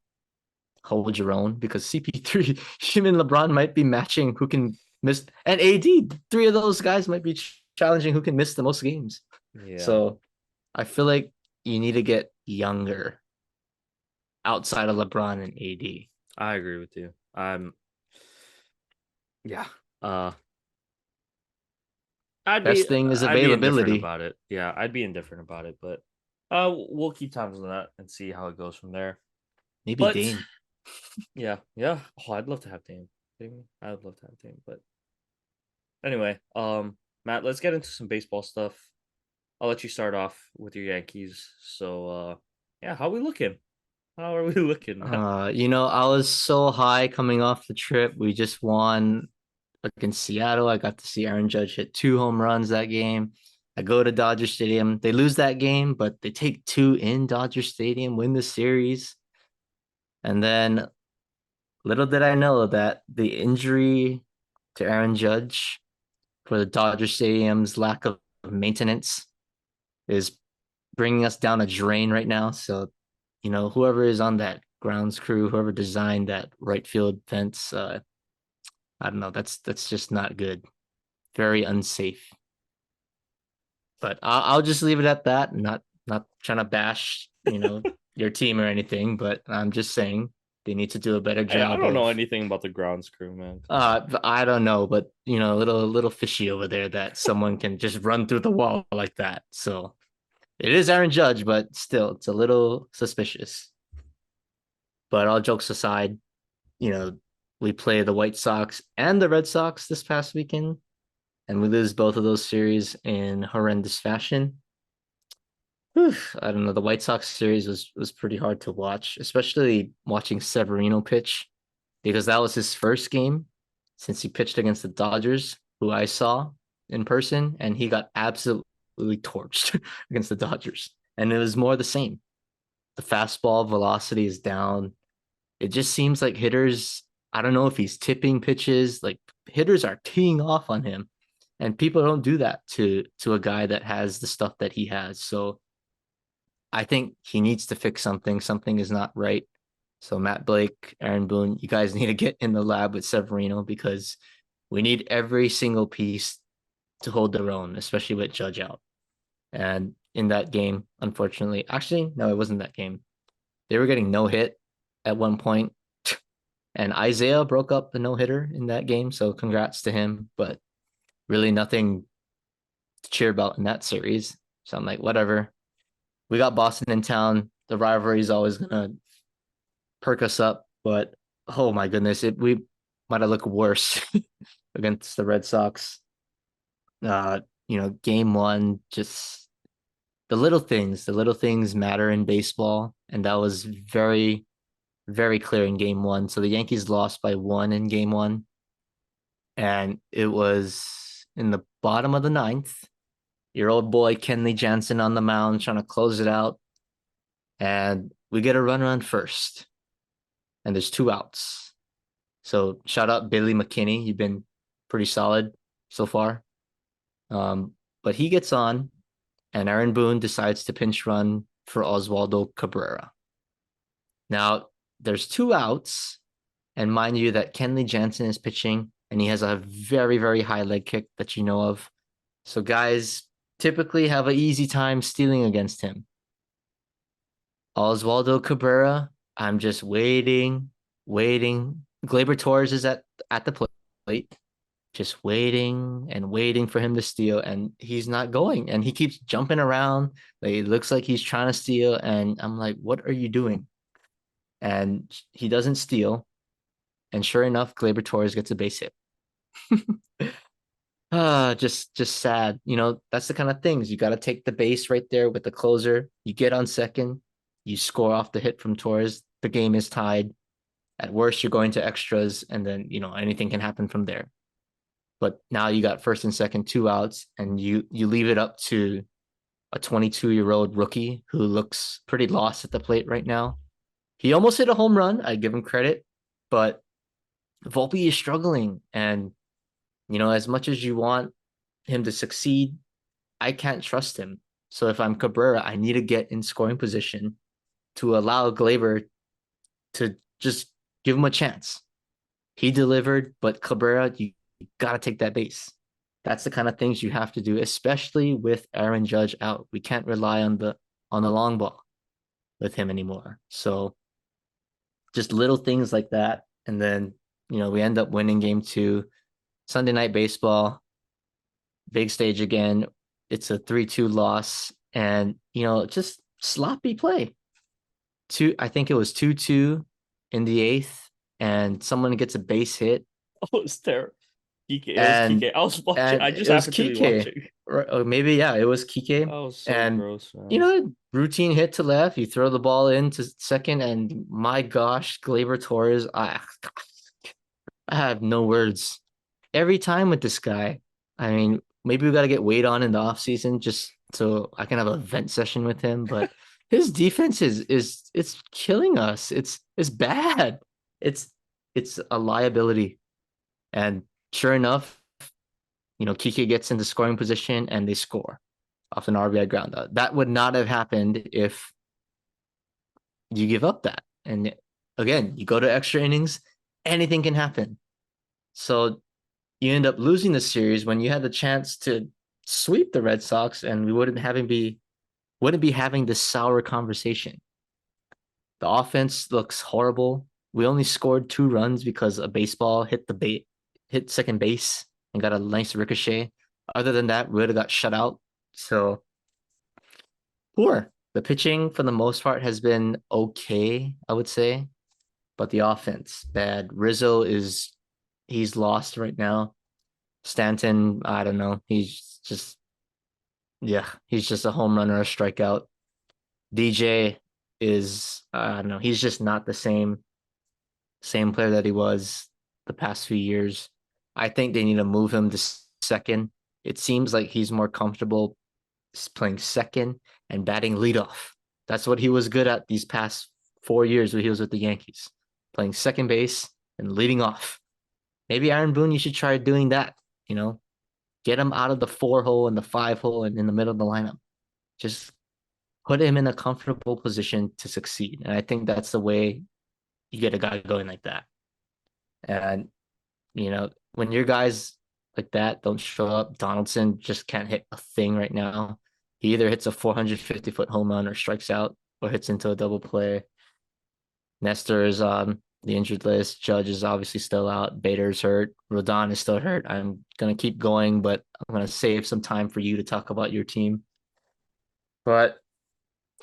hold your own because CP3, him and LeBron might be matching who can miss, and AD, three of those guys might be challenging who can miss the most games. Yeah, So I feel like you need to get younger outside of LeBron and AD. I agree with you. Yeah. Uh, Best thing is I'd be indifferent availability. about it. Yeah, I'd be indifferent about it, but we'll keep tabs on that and see how it goes from there. Maybe But Dame. yeah, yeah. Oh, I'd love to have Dame. Kidding me? I'd love to have Dame, but Anyway, Matt, let's get into some baseball stuff. I'll let you start off with your Yankees. So, yeah, how we looking? How are we looking, Matt? I was so high coming off the trip. We just won against Seattle. I got to see Aaron Judge hit 2 home runs that game. I go to Dodger Stadium. They lose that game, but they take two in Dodger Stadium, win the series. And then little did I know that the injury to Aaron Judge for the Dodger Stadium's lack of maintenance is bringing us down a drain right now. So, whoever is on that grounds crew, whoever designed that right field fence, I don't know. That's just not good. Very unsafe. But I'll just leave it at that. Not trying to bash, your team or anything, but I'm just saying they need to do a better I job don't know of. anything about the grounds crew, man. Come on. I don't know, but little fishy over there that someone can just run through the wall like that. So it is Aaron Judge, but still, it's a little suspicious. But all jokes aside, you know, we play the White Sox and the Red Sox this past weekend, and we lose both of those series in horrendous fashion. Whew, I don't know. The White Sox series was pretty hard to watch, especially watching Severino pitch, because that was his first game since he pitched against the Dodgers, who I saw in person, and he got absolutely torched against the Dodgers. And it was more the same. The fastball velocity is down. It just seems like hitters, I don't know if he's tipping pitches, like hitters are teeing off on him. And people don't do that to a guy that has the stuff that he has. So I think he needs to fix something. Something is not right. So Matt Blake, Aaron Boone, you guys need to get in the lab with Severino because we need every single piece to hold their own, especially with Judge out. And in that game, unfortunately, actually, no, it wasn't that game. They were getting no hit at one point, and Isaiah broke up the no hitter in that game. So congrats to him, but really nothing to cheer about in that series. So I'm like, whatever. We got Boston in town. The rivalry is always gonna perk us up, but oh my goodness, we might have looked worse against the Red Sox. Game one, just the little things matter in baseball, and that was very, very clear in game one. So the Yankees lost by one in game one, and it was in the bottom of the ninth. Your old boy Kenley Jansen on the mound trying to close it out, and we get a runner on first, and there's 2 outs. So shout out Billy McKinney. You've been pretty solid so far. But he gets on, and Aaron Boone decides to pinch run for Oswaldo Cabrera. Now, there's 2 outs, and mind you that Kenley Jansen is pitching, and he has a very, very high leg kick that you know of. So guys typically have an easy time stealing against him. Oswaldo Cabrera, I'm just waiting, waiting. Gleyber Torres is at the plate, just waiting and waiting for him to steal, and he's not going. And he keeps jumping around. Like, it looks like he's trying to steal, and I'm like, what are you doing? And he doesn't steal. And sure enough, Gleyber Torres gets a base hit. Just sad. That's the kind of things you got to take the base right there with the closer. You get on second, you score off the hit from Torres. The game is tied. At worst, you're going to extras, and then anything can happen from there. But now you got first and second, 2 outs, and you leave it up to a 22-year-old rookie who looks pretty lost at the plate right now. He almost hit a home run. I give him credit, but Volpe is struggling, and as much as you want him to succeed, I can't trust him. So if I'm Cabrera, I need to get in scoring position to allow Gleyber to just give him a chance. He delivered, but Cabrera, you got to take that base. That's the kind of things you have to do, especially with Aaron Judge out. We can't rely on the long ball with him anymore. So just little things like that. And then, we end up winning game 2. Sunday Night Baseball, big stage again. It's a 3-2 loss, and just sloppy play. I think it was 2-2 in the 8th, and someone gets a base hit. Oh, it's terrible. Kike, it was and Kike. I was watching. and I it just was happened to be Kike. watching. Or maybe yeah, it was Kike. That was so And gross, you man. know, routine hit to left. You throw the ball into second, and my gosh, Gleyber Torres, I have no words. Every time with this guy. I mean, maybe we got to get Wade on in the offseason just so I can have a vent session with him. But his defense is it's killing us. It's bad. It's it's a liability. And sure enough, you know, Kike gets into scoring position and they score off an RBI ground out. That would not have happened if you give up that. And again, you go to extra innings, anything can happen. So you end up losing the series when you had the chance to sweep the Red Sox, and we wouldn't be having this sour conversation. The offense looks horrible. We only scored 2 runs because a baseball hit second base and got a nice ricochet. Other than that, we would have got shut out. So poor. The pitching for the most part has been okay, I would say, but the offense bad. Rizzo is he's lost right now. Stanton, I don't know. He's just a home run or a strikeout. DJ is I don't know. He's just not the same player that he was the past few years. I think they need to move him to second. It seems like he's more comfortable playing second and batting leadoff. That's what he was good at these past 4 years when he was with the Yankees, playing second base and leading off. Maybe Aaron Boone, you should try doing that. You know, get him out of the 4 hole and the 5 hole and in the middle of the lineup. Just put him in a comfortable position to succeed. And I think that's the way you get a guy going like that. And, you know, when your guys like that don't show up, Donaldson just can't hit a thing right now. He either hits a 450-foot home run or strikes out or hits into a double play. Nestor is on the injured list. Judge is obviously still out. Bader's hurt. Rodon is still hurt. I'm going to keep going, but I'm going to save some time for you to talk about your team. But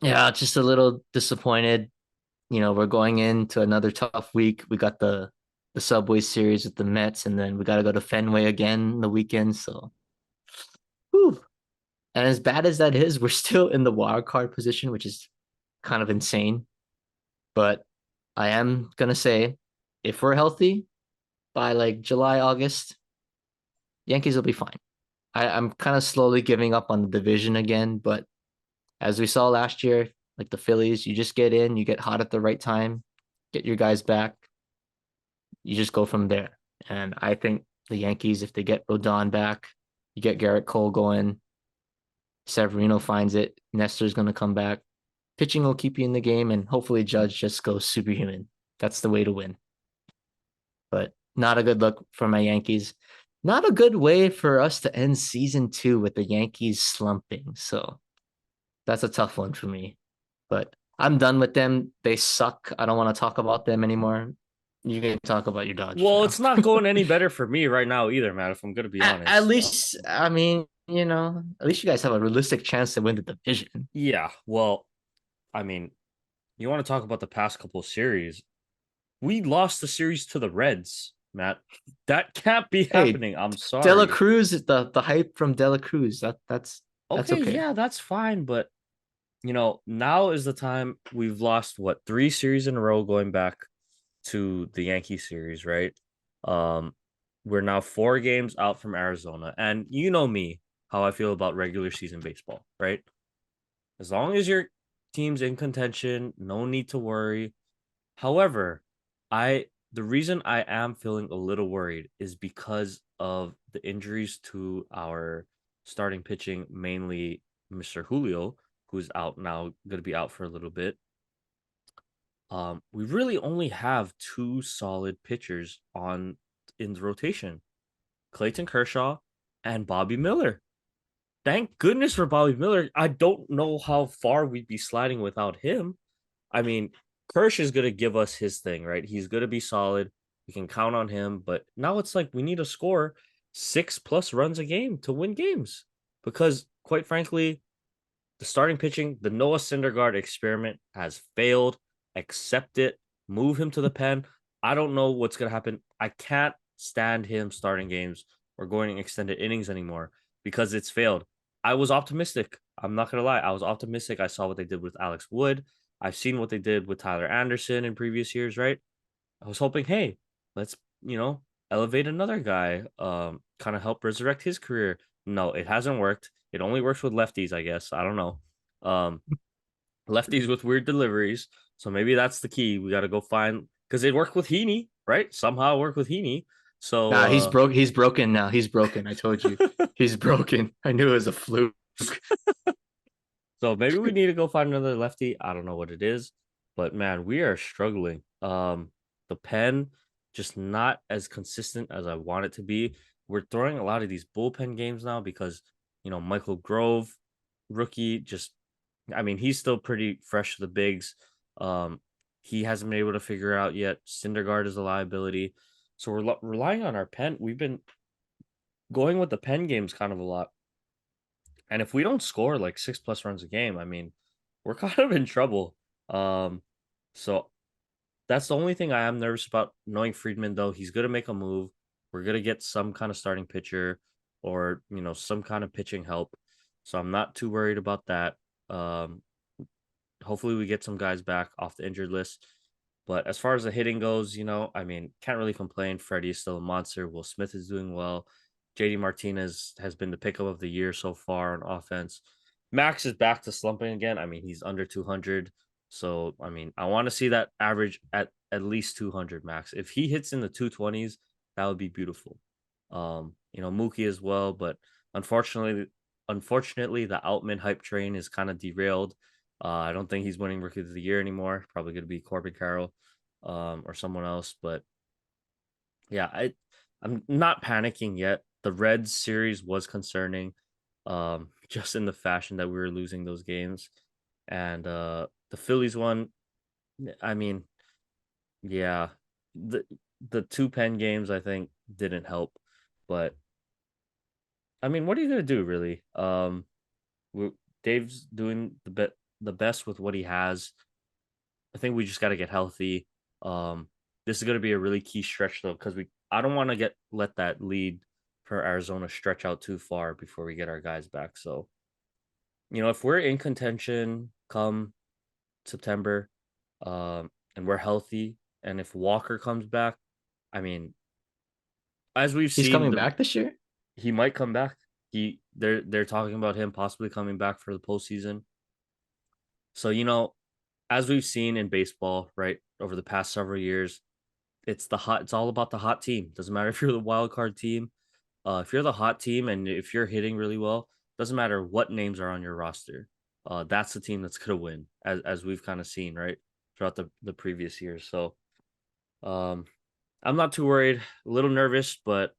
yeah, just a little disappointed. You know, we're going into another tough week. We got the Subway Series with the Mets, and then we got to go to Fenway again the weekend. So, whew. And as bad as that is, we're still in the wild card position, which is kind of insane. But I am gonna say, if we're healthy by like July, August, Yankees will be fine. I'm kind of slowly giving up on the division again, but as we saw last year, like the Phillies, you just get in, you get hot at the right time, get your guys back, you just go from there. And I think the Yankees, if they get Rodon back, you get Garrett Cole going, Severino finds it, Nestor's gonna come back. Pitching will keep you in the game, and hopefully Judge just goes superhuman. That's the way to win. But not a good look for my Yankees. Not a good way for us to end season 2 with the Yankees slumping. So that's a tough one for me. But I'm done with them. They suck. I don't want to talk about them anymore. You can talk about your Dodgers Well, now. it's not going any better for me right now either, man. If I'm gonna be At honest. least, I mean, you know, at least you guys have a realistic chance to win the division. Yeah. Well, I mean, you want to talk about the past couple of series? We lost the series to the Reds, Matt. That can't be Hey, happening. I'm Dela sorry. Cruz, the hype from Dela Cruz. That's Okay, okay. yeah, that's fine, but now is the time. We've lost what, 3 series in a row going back to the Yankee series, right? Um, we're now 4 games out from Arizona, and you know me, how I feel about regular season baseball, right? As long as your team's in contention, no need to worry. However, I the reason I am feeling a little worried is because of the injuries to our starting pitching, mainly Mr. Julio, who's out now, going to be out for a little bit. We really only have 2 solid pitchers on in the rotation: Clayton Kershaw and Bobby Miller. Thank goodness for Bobby Miller. I don't know how far we'd be sliding without him. I mean, Kirsch is going to give us his thing, right? He's going to be solid. We can count on him. But now it's like we need to score 6+ runs a game to win games. Because, quite frankly, the starting pitching, the Noah Syndergaard experiment has failed. Accept it. Move him to the pen. I don't know what's going to happen. I can't stand him starting games or going extended innings anymore because it's failed. I was optimistic. I'm not gonna lie. I was optimistic. I saw what they did with Alex Wood. I've seen what they did with Tyler Anderson in previous years, right? I was hoping, hey, let's, elevate another guy, kind of help resurrect his career. No, it hasn't worked. It only works with lefties, I guess. I don't know. Um, lefties with weird deliveries. So maybe that's the key. We got to go find because it worked with Heaney, right? Somehow it worked with Heaney. So Nah, he's broken now. He's broken. I told you. He's broken. I knew it was a fluke. so maybe we need to go find another lefty. I don't know what it is, but man, we are struggling. The pen just not as consistent as I want it to be. We're throwing a lot of these bullpen games now because Michael Grove, rookie, just I mean he's still pretty fresh to the bigs. Um, he hasn't been able to figure out yet. Syndergaard is a liability, so we're relying on our pen. We've been going with the pen games kind of a lot. And if we don't score like 6+ runs a game, I mean, we're kind of in trouble. So that's the only thing I am nervous about. Knowing Friedman, though, he's gonna make a move. We're gonna get some kind of starting pitcher or some kind of pitching help. So I'm not too worried about that. Um, hopefully we get some guys back off the injured list. But as far as the hitting goes, I mean, can't really complain. Freddie is still a monster. Will Smith is doing well. JD Martinez has been the pickup of the year so far on offense. Max is back to slumping again. I mean, he's under 200. So, I mean, I want to see that average at least 200 max. If he hits in the 220s, that would be beautiful. Mookie as well, but unfortunately, the Outman hype train is kind of derailed. I don't think he's winning Rookie of the Year anymore. Probably going to be Corbin Carroll, or someone else. But yeah, I'm not panicking yet. The Reds series was concerning, just in the fashion that we were losing those games, and the Phillies one. I mean, yeah, the the two pen games I think didn't help, but I mean, what are you gonna do really? Dave's doing the best with what he has. I think we just got to get healthy. This is going to be a really key stretch though, because I don't want to let that lead for Arizona stretch out too far before we get our guys back. So, if we're in contention come September, and we're healthy, and if Walker comes back, I mean, as we've He's seen, coming back this year. he might come back. They're talking about him possibly coming back for the postseason. So as we've seen in baseball, right, over the past several years, it's all about the hot team. Doesn't matter if you're the wild card team. If you're the hot team and if you're hitting really well, doesn't matter what names are on your roster. That's the team that's gonna win, as we've kind of seen, right, throughout the previous years. So um I'm not too worried, a little nervous, but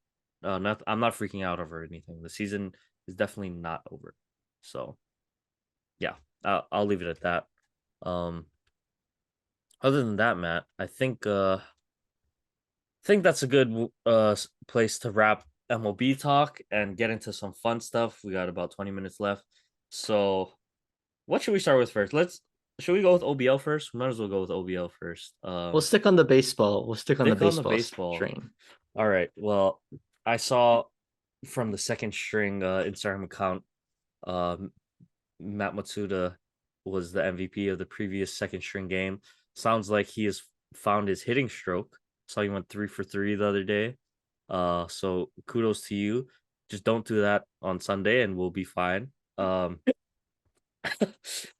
I'm not freaking out over anything. The season is definitely not over. So yeah, I'll leave it at that. Um other than that, Matt, I think that's a good place to wrap MLB talk and get into some fun stuff. We got about 20 minutes left. So, what should we start with first? Should we go with OBL first? We might as well go with OBL first. We'll stick on the baseball. We'll stick on the Stick on the baseball baseball. train. All right. Well, I saw from the second string Instagram account, um, Matt Matsuda was the MVP of the previous second string game. Sounds like he has found his hitting stroke. Saw he went 3 for 3 the other day. So kudos to you. Just don't do that on Sunday, and we'll be fine. Try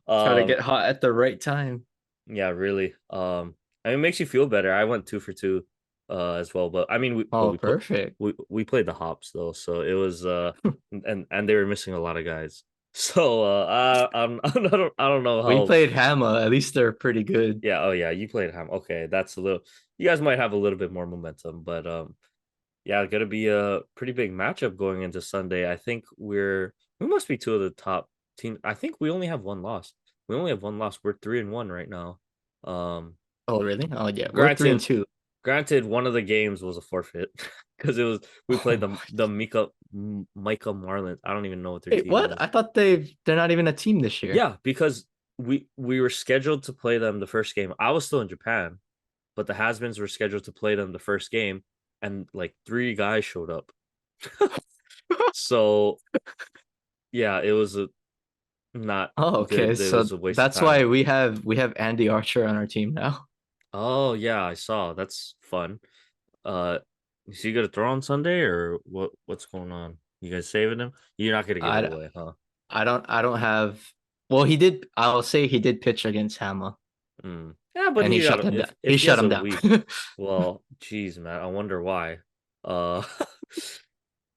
to get um, hot at the right time. yeah, really. I mean, it makes you feel better. I went 2 for 2, as well. But I mean, Oh, perfect. we played the hops though, so it was and they were missing a lot of guys. So I don't know We how. played Hammer. At least they're pretty good. Yeah, oh yeah, you played Ham. Okay, that's a little. You guys might have a little bit more momentum, but yeah, gonna be a pretty big matchup going into Sunday. I think we must be two of the top team. I think we only have one loss. We only have one loss. We're 3-1 right now. Um, Oh, really? Oh, yeah. We're three and granted, two. granted, one of the games was a forfeit because we played Oh, the Micah Marlins. I don't even know what their wait, team what? is. I thought they're not even a team this year. Yeah, because we were scheduled to play them the first game. I was still in Japan, but the Hazbinz were scheduled to play them the first game. and like 3 guys showed up. So yeah, it was not Oh, okay. good. It So was a waste of that's time. why we have Andy Archer on our team now. Oh yeah, I saw. That's fun. Uh, is he gonna throw on Sunday or what's going on? You guys saving him? You're not gonna give it I away, huh? I don't have. Well, he did. I'll say he did pitch against Hammer, Mm. Yeah, but and he he shut got him down. if He he shut has him a down. week. Well, geez, man, I wonder why. Uh,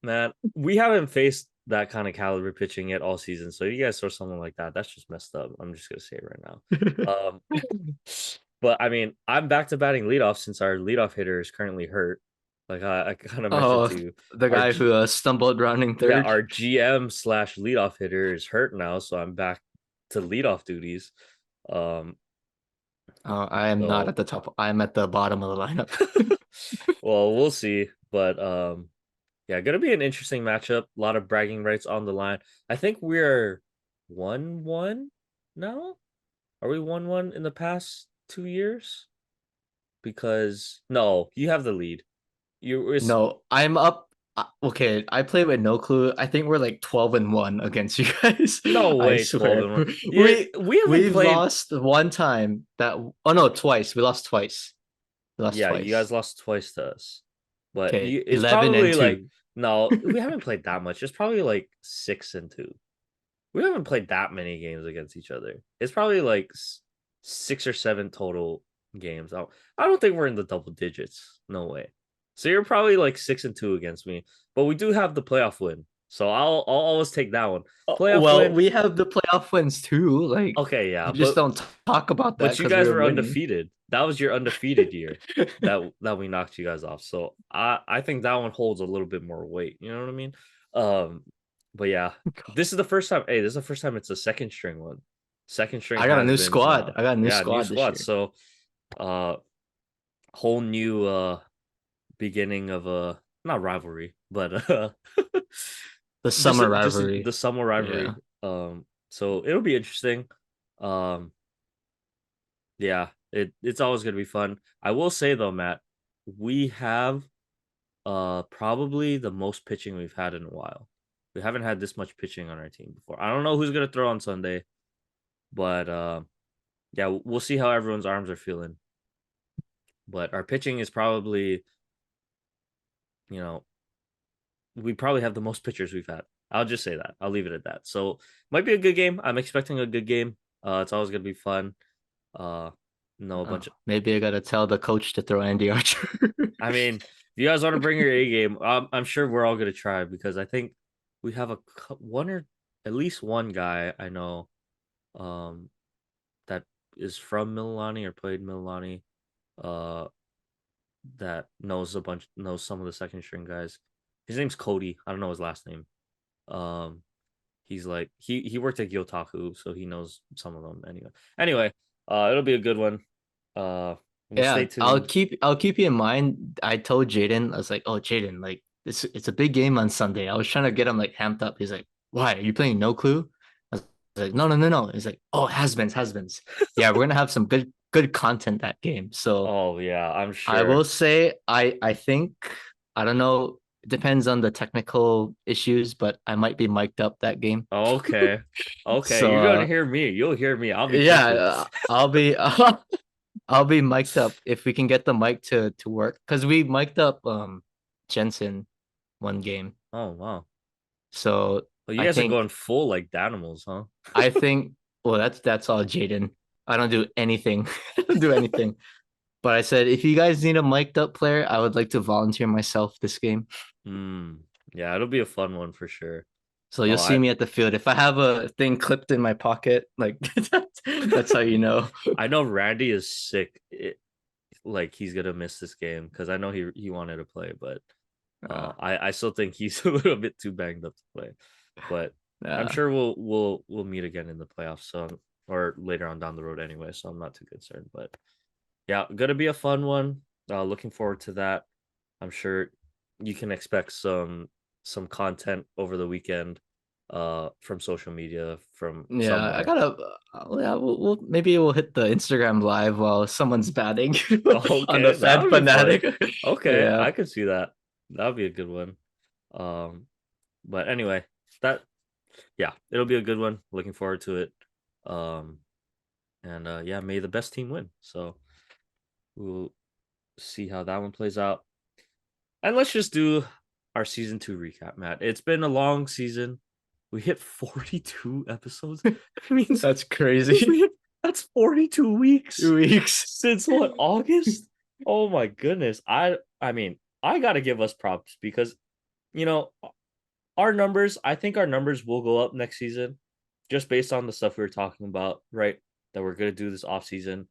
man, we haven't faced that kind of caliber pitching yet all season. So you guys saw someone like that. That's just messed up. I'm just gonna say it right now. Um, but I mean, I'm back to batting leadoff since our leadoff hitter is currently hurt. Like I kind of mentioned Oh, to you, the our guy who stumbled running yeah, third. our GM slash leadoff hitter is hurt now, so I'm back to leadoff duties. Um, I am not so at the top. I'm at the bottom of the lineup. well, we'll see. But yeah, gonna be an interesting matchup. A lot of bragging rights on the line. I think we're 1-1 now. Are we 1-1 in the past 2 years? Because no, you have the lead. You it's No, I'm up. Okay, I play with no clue. I think we're like 12-1 against you guys. no I way 12 swear. and 1. Yeah, We we haven't we've played. lost one time that oh no, twice. We lost twice. We lost Yeah, you guys twice. lost twice to us. But Okay, you it's 11 and probably like 2. no, we haven't played that much. It's probably like 6-2. We haven't played that many games against each other. It's probably like 6 or 7 total games. I don't think we're in the double digits. No way. So you're probably like 6-2 against me, but we do have the playoff win. So I'll always take that one. Playoff Well, win. we have the playoff wins too. Like Okay, yeah, you just don't talk about that but you because we guys were were winning. undefeated. That was your undefeated year that we knocked you guys off. So I think that one holds a little bit more weight. You know what I mean? Um, but yeah, this is the first time. Hey, this is the first time it's a second string one. Second string I got a has new been squad. I got a new yeah, new squad this squad. year. So uh whole new beginning of a not rivalry, but The just summer just rivalry. the summer rivalry. Yeah. So it'll be interesting. Um Yeah, it's always gonna be fun. I will say though, Matt, we have probably the most pitching we've had in a while. We haven't had this much pitching on our team before. I don't know who's gonna throw on Sunday, but yeah, we'll see how everyone's arms are feeling. But our pitching is probably, you know, we probably have the most pitchers we've had. I'll just say that. I'll leave it at that. So might be a good game. I'm expecting a good game. It's always gonna be fun. Uh, no, a bunch Oh, of maybe I gotta tell the coach to throw Andy Archer. I mean, if you guys want to bring your A game, I'm sure we're all gonna try because I think we have one or at least one guy I know, um, that is from Mililani or played Mililani, uh, that knows some of the second string guys. His name's Cody. I don't know his last name. Um, he's like he worked at Gyotaku, so he knows some of them anyway. Anyway, it'll be a good one. We'll stay Yeah, I'll tuned. keep I'll keep you in mind. I told Jaden, I was like, "Oh, Jaden, like it's a big game on Sunday." I was trying to get him like hamped up. He's like, "Why? Are you playing No Clue?" I was like, "No, no, no, no." He's like, "Oh, Hazbinz." Yeah, we're gonna have some good content that game. So Oh yeah, I'm I will sure. say, I think I don't know. It depends on the technical issues, but I might be mic'd up that game. Okay. Okay, So you're gonna hear me. You'll hear me. I'll be yeah, pumping. I'll be I'll be mic'd up if we can get the mic to work because we mic'd up Jensen one game. Oh wow. So Well, you I guys are think going full like Danimals, huh? I think well that's all Jaden. I don't do anything. I don't do anything. But I said if you guys need a mic'd up player, I would like to volunteer myself this game. Hmm. Yeah, it'll be a fun one for sure. So you'll Oh, see I me at the field. If I have a thing clipped in my pocket, like that's how you know. I know Randy is sick. Like he's gonna miss this game because I know he wanted to play, but Uh, I still think he's a little bit too banged up to play. But I'm uh, sure we'll meet again in the playoffs, so or later on down the road anyway. So I'm not too concerned. But yeah, gonna be a fun one. Looking forward to that. I'm sure you can expect some content over the weekend. from social media from Yeah, I somewhere. gotta. Yeah, maybe we'll hit the Instagram live while someone's batting on the Okay, that Fan would be fun. Fanatic. Okay, Yeah. I could see that. That would be a good one. Um, but anyway, that yeah, it'll be a good one. Looking forward to it. Um, and yeah, may the best team win. So we'll see how that one plays out. And let's just do our season 2 recap, Matt. It's been a long season. We hit 42 episodes. That means That's crazy. that's 42 weeks 2 weeks. since what, August? Oh my goodness. I mean, I got to give us props because you know, our numbers, I think our numbers will go up next season just based on the stuff we were talking about, right? That we're going to do this off season.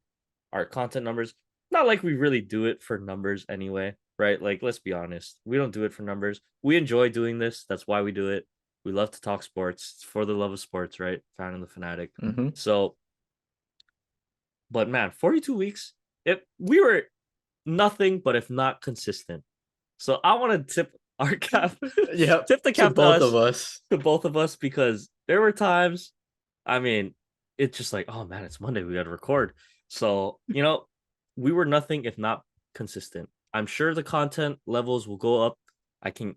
Our content numbers, not like we really do it for numbers anyway, right? Like, let's be honest. We don't do it for numbers. We enjoy doing this. That's why we do it. We love to talk sports. It's for the love of sports, right? Fan and the fanatic. Hmm. So, but man, 42 weeks, if we were nothing but if not consistent. So I want to tip our cap, Yep. tip the To cap to both of us, us. to both of us, because there were times, I mean, it's just like, oh man, it's Monday, we got to record. So, we were nothing if not consistent. I'm sure the content levels will go up. I can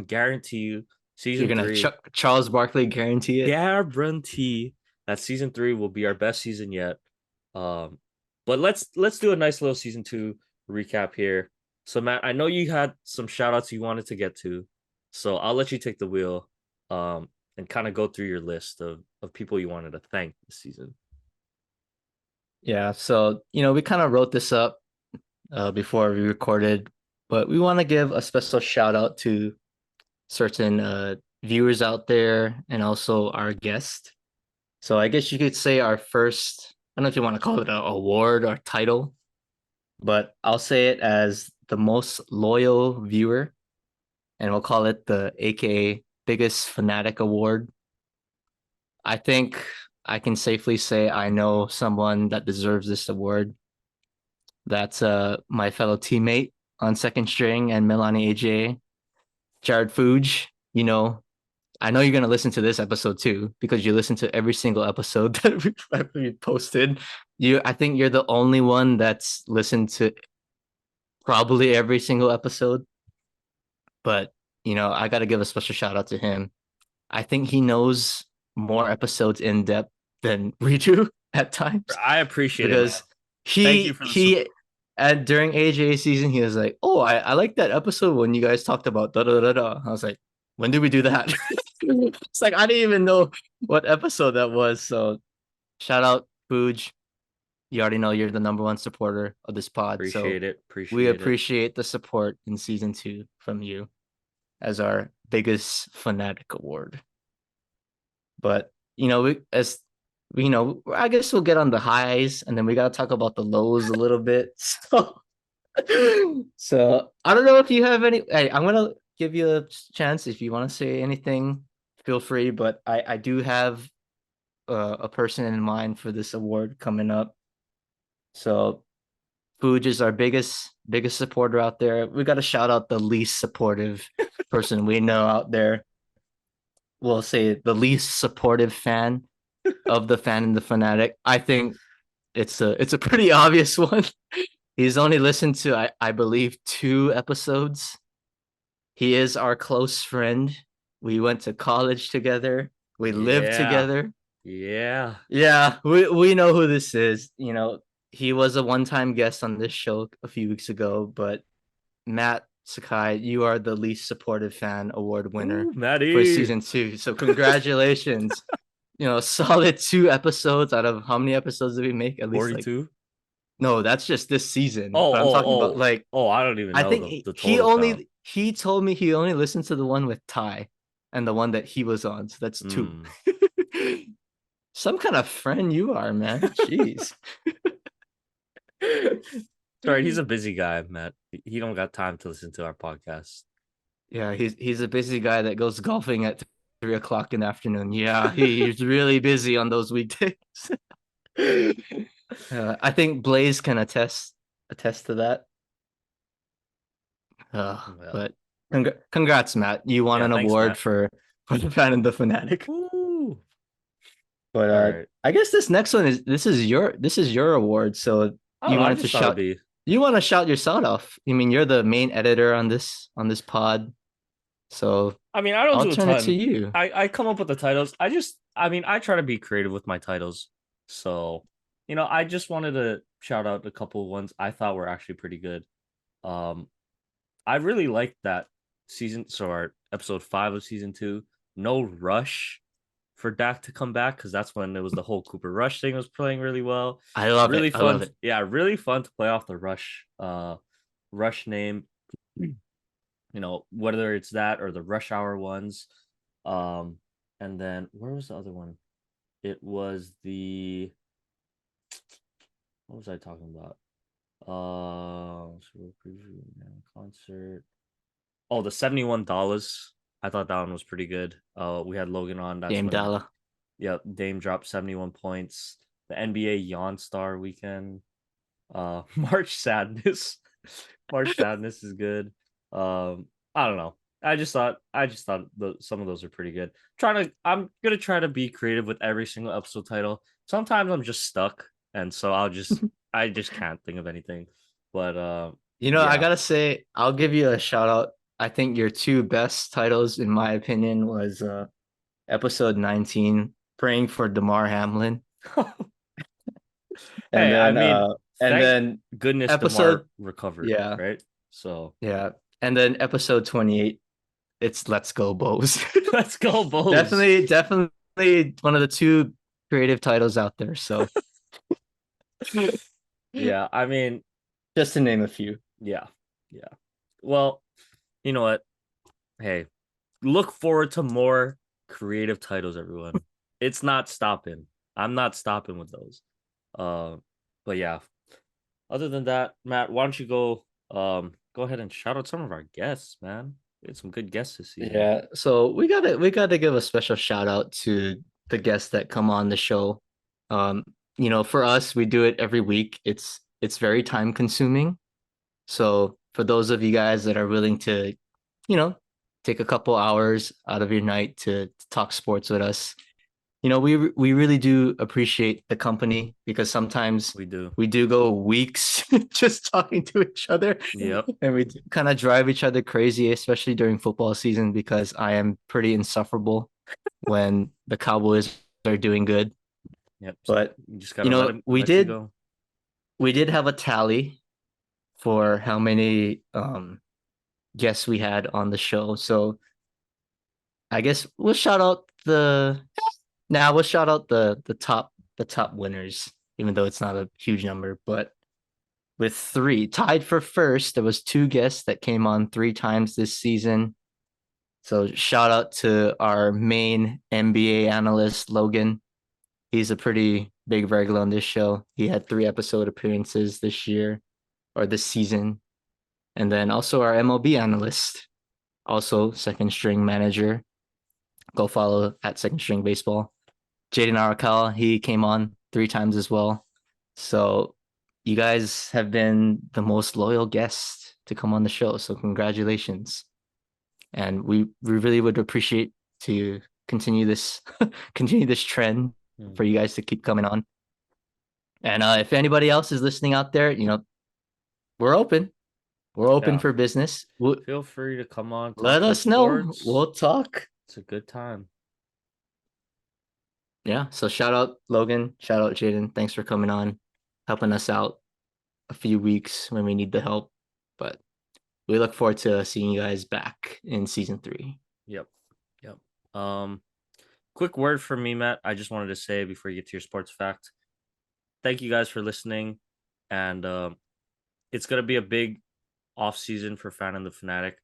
guarantee you You're season gonna three, Charles Barkley guarantee it. guarantee that season 3 will be our best season yet. Um, but let's do a nice little season 2 recap here. So Matt, I know you had some shout outs you wanted to get to, so I'll let you take the wheel, and kind of go through your list of people you wanted to thank this season. Yeah. So we kind of wrote this up before we recorded, but we want to give a special shout out to certain viewers out there and also our guest. So I guess you could say our first, I don't know if you want to call it an award or title, but I'll say it as the most loyal viewer, and we'll call it the AKA Biggest Fanatic Award. I think I can safely say I know someone that deserves this award. That's my fellow teammate on second string and Milani AJ, Jared Fuge. I know you're gonna listen to this episode too because you listen to every single episode that we posted. I think you're the only one that's listened to probably every single episode. But I got to give a special shout out to him. I think he knows more episodes in depth than we do at times I appreciate it, man. because Thank you he for the he support. at during AJ season he was like, "Oh, I like that episode when you guys talked about da da da da." I was like, "When did we do that?" It's like I didn't even know what episode that was. So shout out Fuge. You already know you're the number one supporter of this pod. So Appreciate it. we Appreciate it. appreciate the support in season 2 from you as our biggest fanatic award. But I guess we'll get on the highs and then we gotta talk about the lows a little bit. So I don't know if you have any. Hey, I'm gonna give you a chance if you want to say anything. Feel free, but I do have a person in mind for this award coming up. So Fuge is our biggest supporter out there. We got to shout out the least supportive person we know out there. We'll say the least supportive fan of the fan and the fanatic. I think it's a pretty obvious one. He's only listened to I believe 2 episodes. He is our close friend. We went to college together. We lived Yeah. together. Yeah. Yeah, we know who this is. He was a one-time guest on this show a few weeks ago, but Matt Sakai, you are the least supportive fan award winner Ooh, for Maddie. season 2. So congratulations. Solid 2 episodes out of how many episodes did we make? At least like 42. no, that's just this season. Oh, But I'm oh, talking about oh. like Oh, I don't even I know think the he total count. only he told me he only listened to the one with Ty and the one that he was on. So that's 2. Hmm. Some kind of friend you are, man. Jeez. Sorry, he's a busy guy, Matt. He don't got time to listen to our podcast. Yeah, he's a busy guy that goes golfing at 3 o'clock in the afternoon. Yeah, he's really busy on those weekdays. I think Blaze can attest to that. Well, But congrats, Matt. You won yeah, an thanks, award Matt. for for the fan and the fanatic. Ooh. But All right. I guess this is your award. So I don't you know. I wanted to just thought it'd shout be. you want to shout yourself off. I mean, you're the main editor on this pod. So I mean, I don't I'll do a turn it to ton. you. I come up with the titles. I mean, I try to be creative with my titles. So, I just wanted to shout out a couple of ones I thought were actually pretty good. Um, I really liked that season. So our episode 5 of season 2, no rush for Dak to come back because that's when it was the whole Cooper Rush thing was playing really well. I love it. Really I love fun. it. Yeah, really fun to play off the Rush name. Whether it's that or the Rush Hour ones. Um, and then where was the other one? It was the what was I talking about? Preview concert. Oh, the $71. I thought that one was pretty good. We had Logan on. That's Game when, Dalla. yeah, Dame dropped 71 points. The NBA Yawn Star weekend. March Sadness. March Sadness is good. I don't know. I just thought some of those are pretty good. I'm gonna try to be creative with every single episode title. Sometimes I'm just stuck, and so I just can't think of anything. But I yeah. gotta say, I'll give you a shout out. I think your two best titles, in my opinion, was episode 19, Praying for DeMar Hamlin. And Hey, I then mean, and thank then goodness episode DeMar recovered, yeah, right? So yeah. And then episode 28, it's Let's Go Bows. let's go, Bulls. Definitely one of the two creative titles out there. So Yeah, I mean, just to name a few. yeah, yeah. Well, you know what? Hey, look forward to more creative titles, everyone. It's not stopping. I'm not stopping with those. Uh, but yeah. Other than that, Matt, why don't you go ahead and shout out some of our guests, man. We had some good guests this season. Yeah. So we gotta give a special shout out to the guests that come on the show. Um, for us, we do it every week. It's very time consuming. So for those of you guys that are willing to, you know, take a couple hours out of your night to talk sports with us, we really do appreciate the company because sometimes We do. we do go weeks just talking to each other Yep. and we kind of drive each other crazy, especially during football season because I am pretty insufferable when the Cowboys are doing good. Yep. But You just gotta let him we let you did go. we did have a tally for how many guests we had on the show. So I guess we'll shout out the top winners, even though it's not a huge number. But with three tied for first, there was two guests that came on three times this season. So shout out to our main NBA analyst, Logan. He's a pretty big regular on this show. He had 3 episode appearances this year or this season. And then also our MLB analyst, also second string manager. Go follow at Second String Baseball. Jaden Arakawa, he came on 3 times as well. So you guys have been the most loyal guests to come on the show. So congratulations. And we really would appreciate to continue this continue this trend Hmm. for you guys to keep coming on. And if anybody else is listening out there, we're open. We're open Yeah. for business. Feel free to come on, talk Let some us know. sports. We'll talk. It's a good time. Yeah. So shout out Logan. Shout out Jaden. Thanks for coming on, helping us out a few weeks when we need the help. But we look forward to seeing you guys back in season 3. Yep. Yep. Quick word from me, Matt. I just wanted to say before you get to your sports fact, thank you guys for listening. And it's gonna be a big off season for Fan and the Fanatic.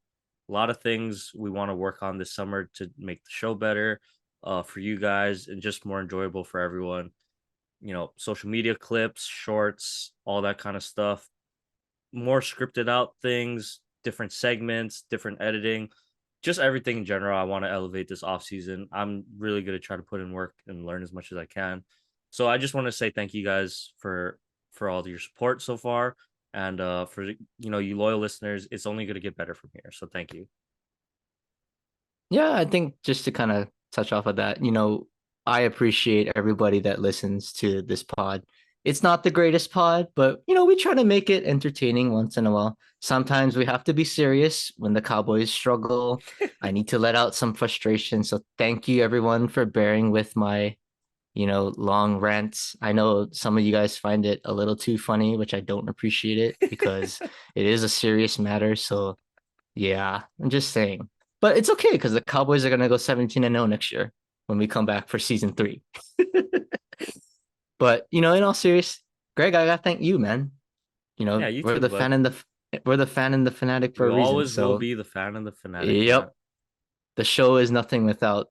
A lot of things we want to work on this summer to make the show better for you guys and just more enjoyable for everyone. Social media clips, shorts, all that kind of stuff. More scripted out things, different segments, different editing, just everything in general. I want to elevate this off season. I'm really going to try to put in work and learn as much as I can. So I just want to say thank you guys for all of your support so far, and for you loyal listeners. It's only going to get better from here. So thank you. Yeah, I think just to kind of touch off of that, I appreciate everybody that listens to this pod. It's not the greatest pod, but we try to make it entertaining once in a while. Sometimes we have to be serious when the Cowboys struggle. I need to let out some frustration. So thank you everyone for bearing with my, long rants. I know some of you guys find it a little too funny, which I don't appreciate it because it is a serious matter. So yeah, I'm just saying. But it's okay because the Cowboys are gonna go 17-0 next year when we come back for season 3. But in all serious, Greg, I gotta thank you, man. Yeah, you We're too, the bud. fan and the fan and the fanatic for We a reason. always will So be the fan and the fanatic, Matt. yep, the show is nothing without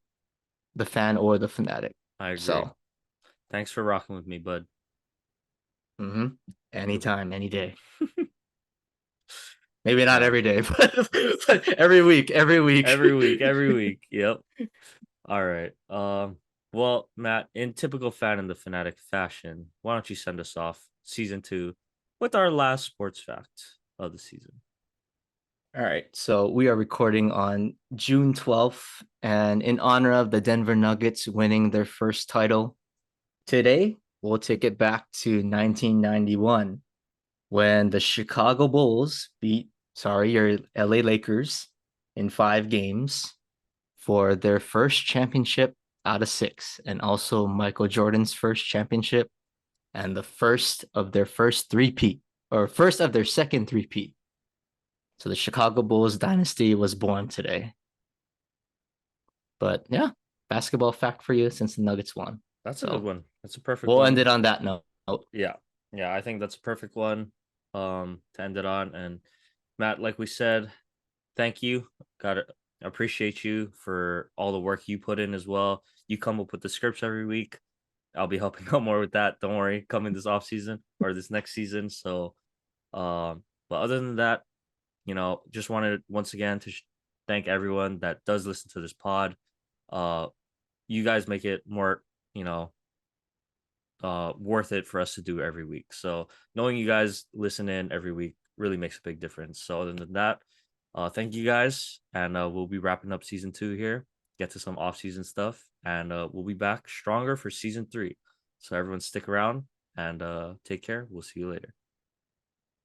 the fan or the fanatic. I agree. So Thanks for rocking with me, bud. hmm Good. anytime, any day. Maybe not Yeah. every day, but every week, every week. Every week, every week. Yep. All right. Well, Matt, in typical fan and the fanatic fashion, why don't you send us off season 2 with our last sports fact of the season? All right, so we are recording on June 12th, and in honor of the Denver Nuggets winning their first title, today we'll take it back to 1991 when the Chicago Bulls beat, sorry, your LA Lakers in 5 games for their first championship out of 6, and also Michael Jordan's first championship and the first of their first three-peat, or first of their second three-peat. So the Chicago Bulls dynasty was born today. But yeah, basketball fact for you since the Nuggets won. That's a good So one. That's a perfect we'll end one. it on that note. Yeah. Yeah, I think that's a perfect one to end it on. And Matt, like we said, thank you. Got to appreciate you for all the work you put in as well. You come up with the scripts every week. I'll be helping out more with that. Don't worry, coming this off season or this next season. So, but other than that, just wanted once again to thank everyone that does listen to this pod. Uh, you guys make it more, you know, worth it for us to do every week. So knowing you guys listen in every week really makes a big difference. So other than that, thank you guys, and we'll be wrapping up season 2 here. Get to some off-season stuff, and we'll be back stronger for season 3. So everyone stick around and take care. We'll see you later.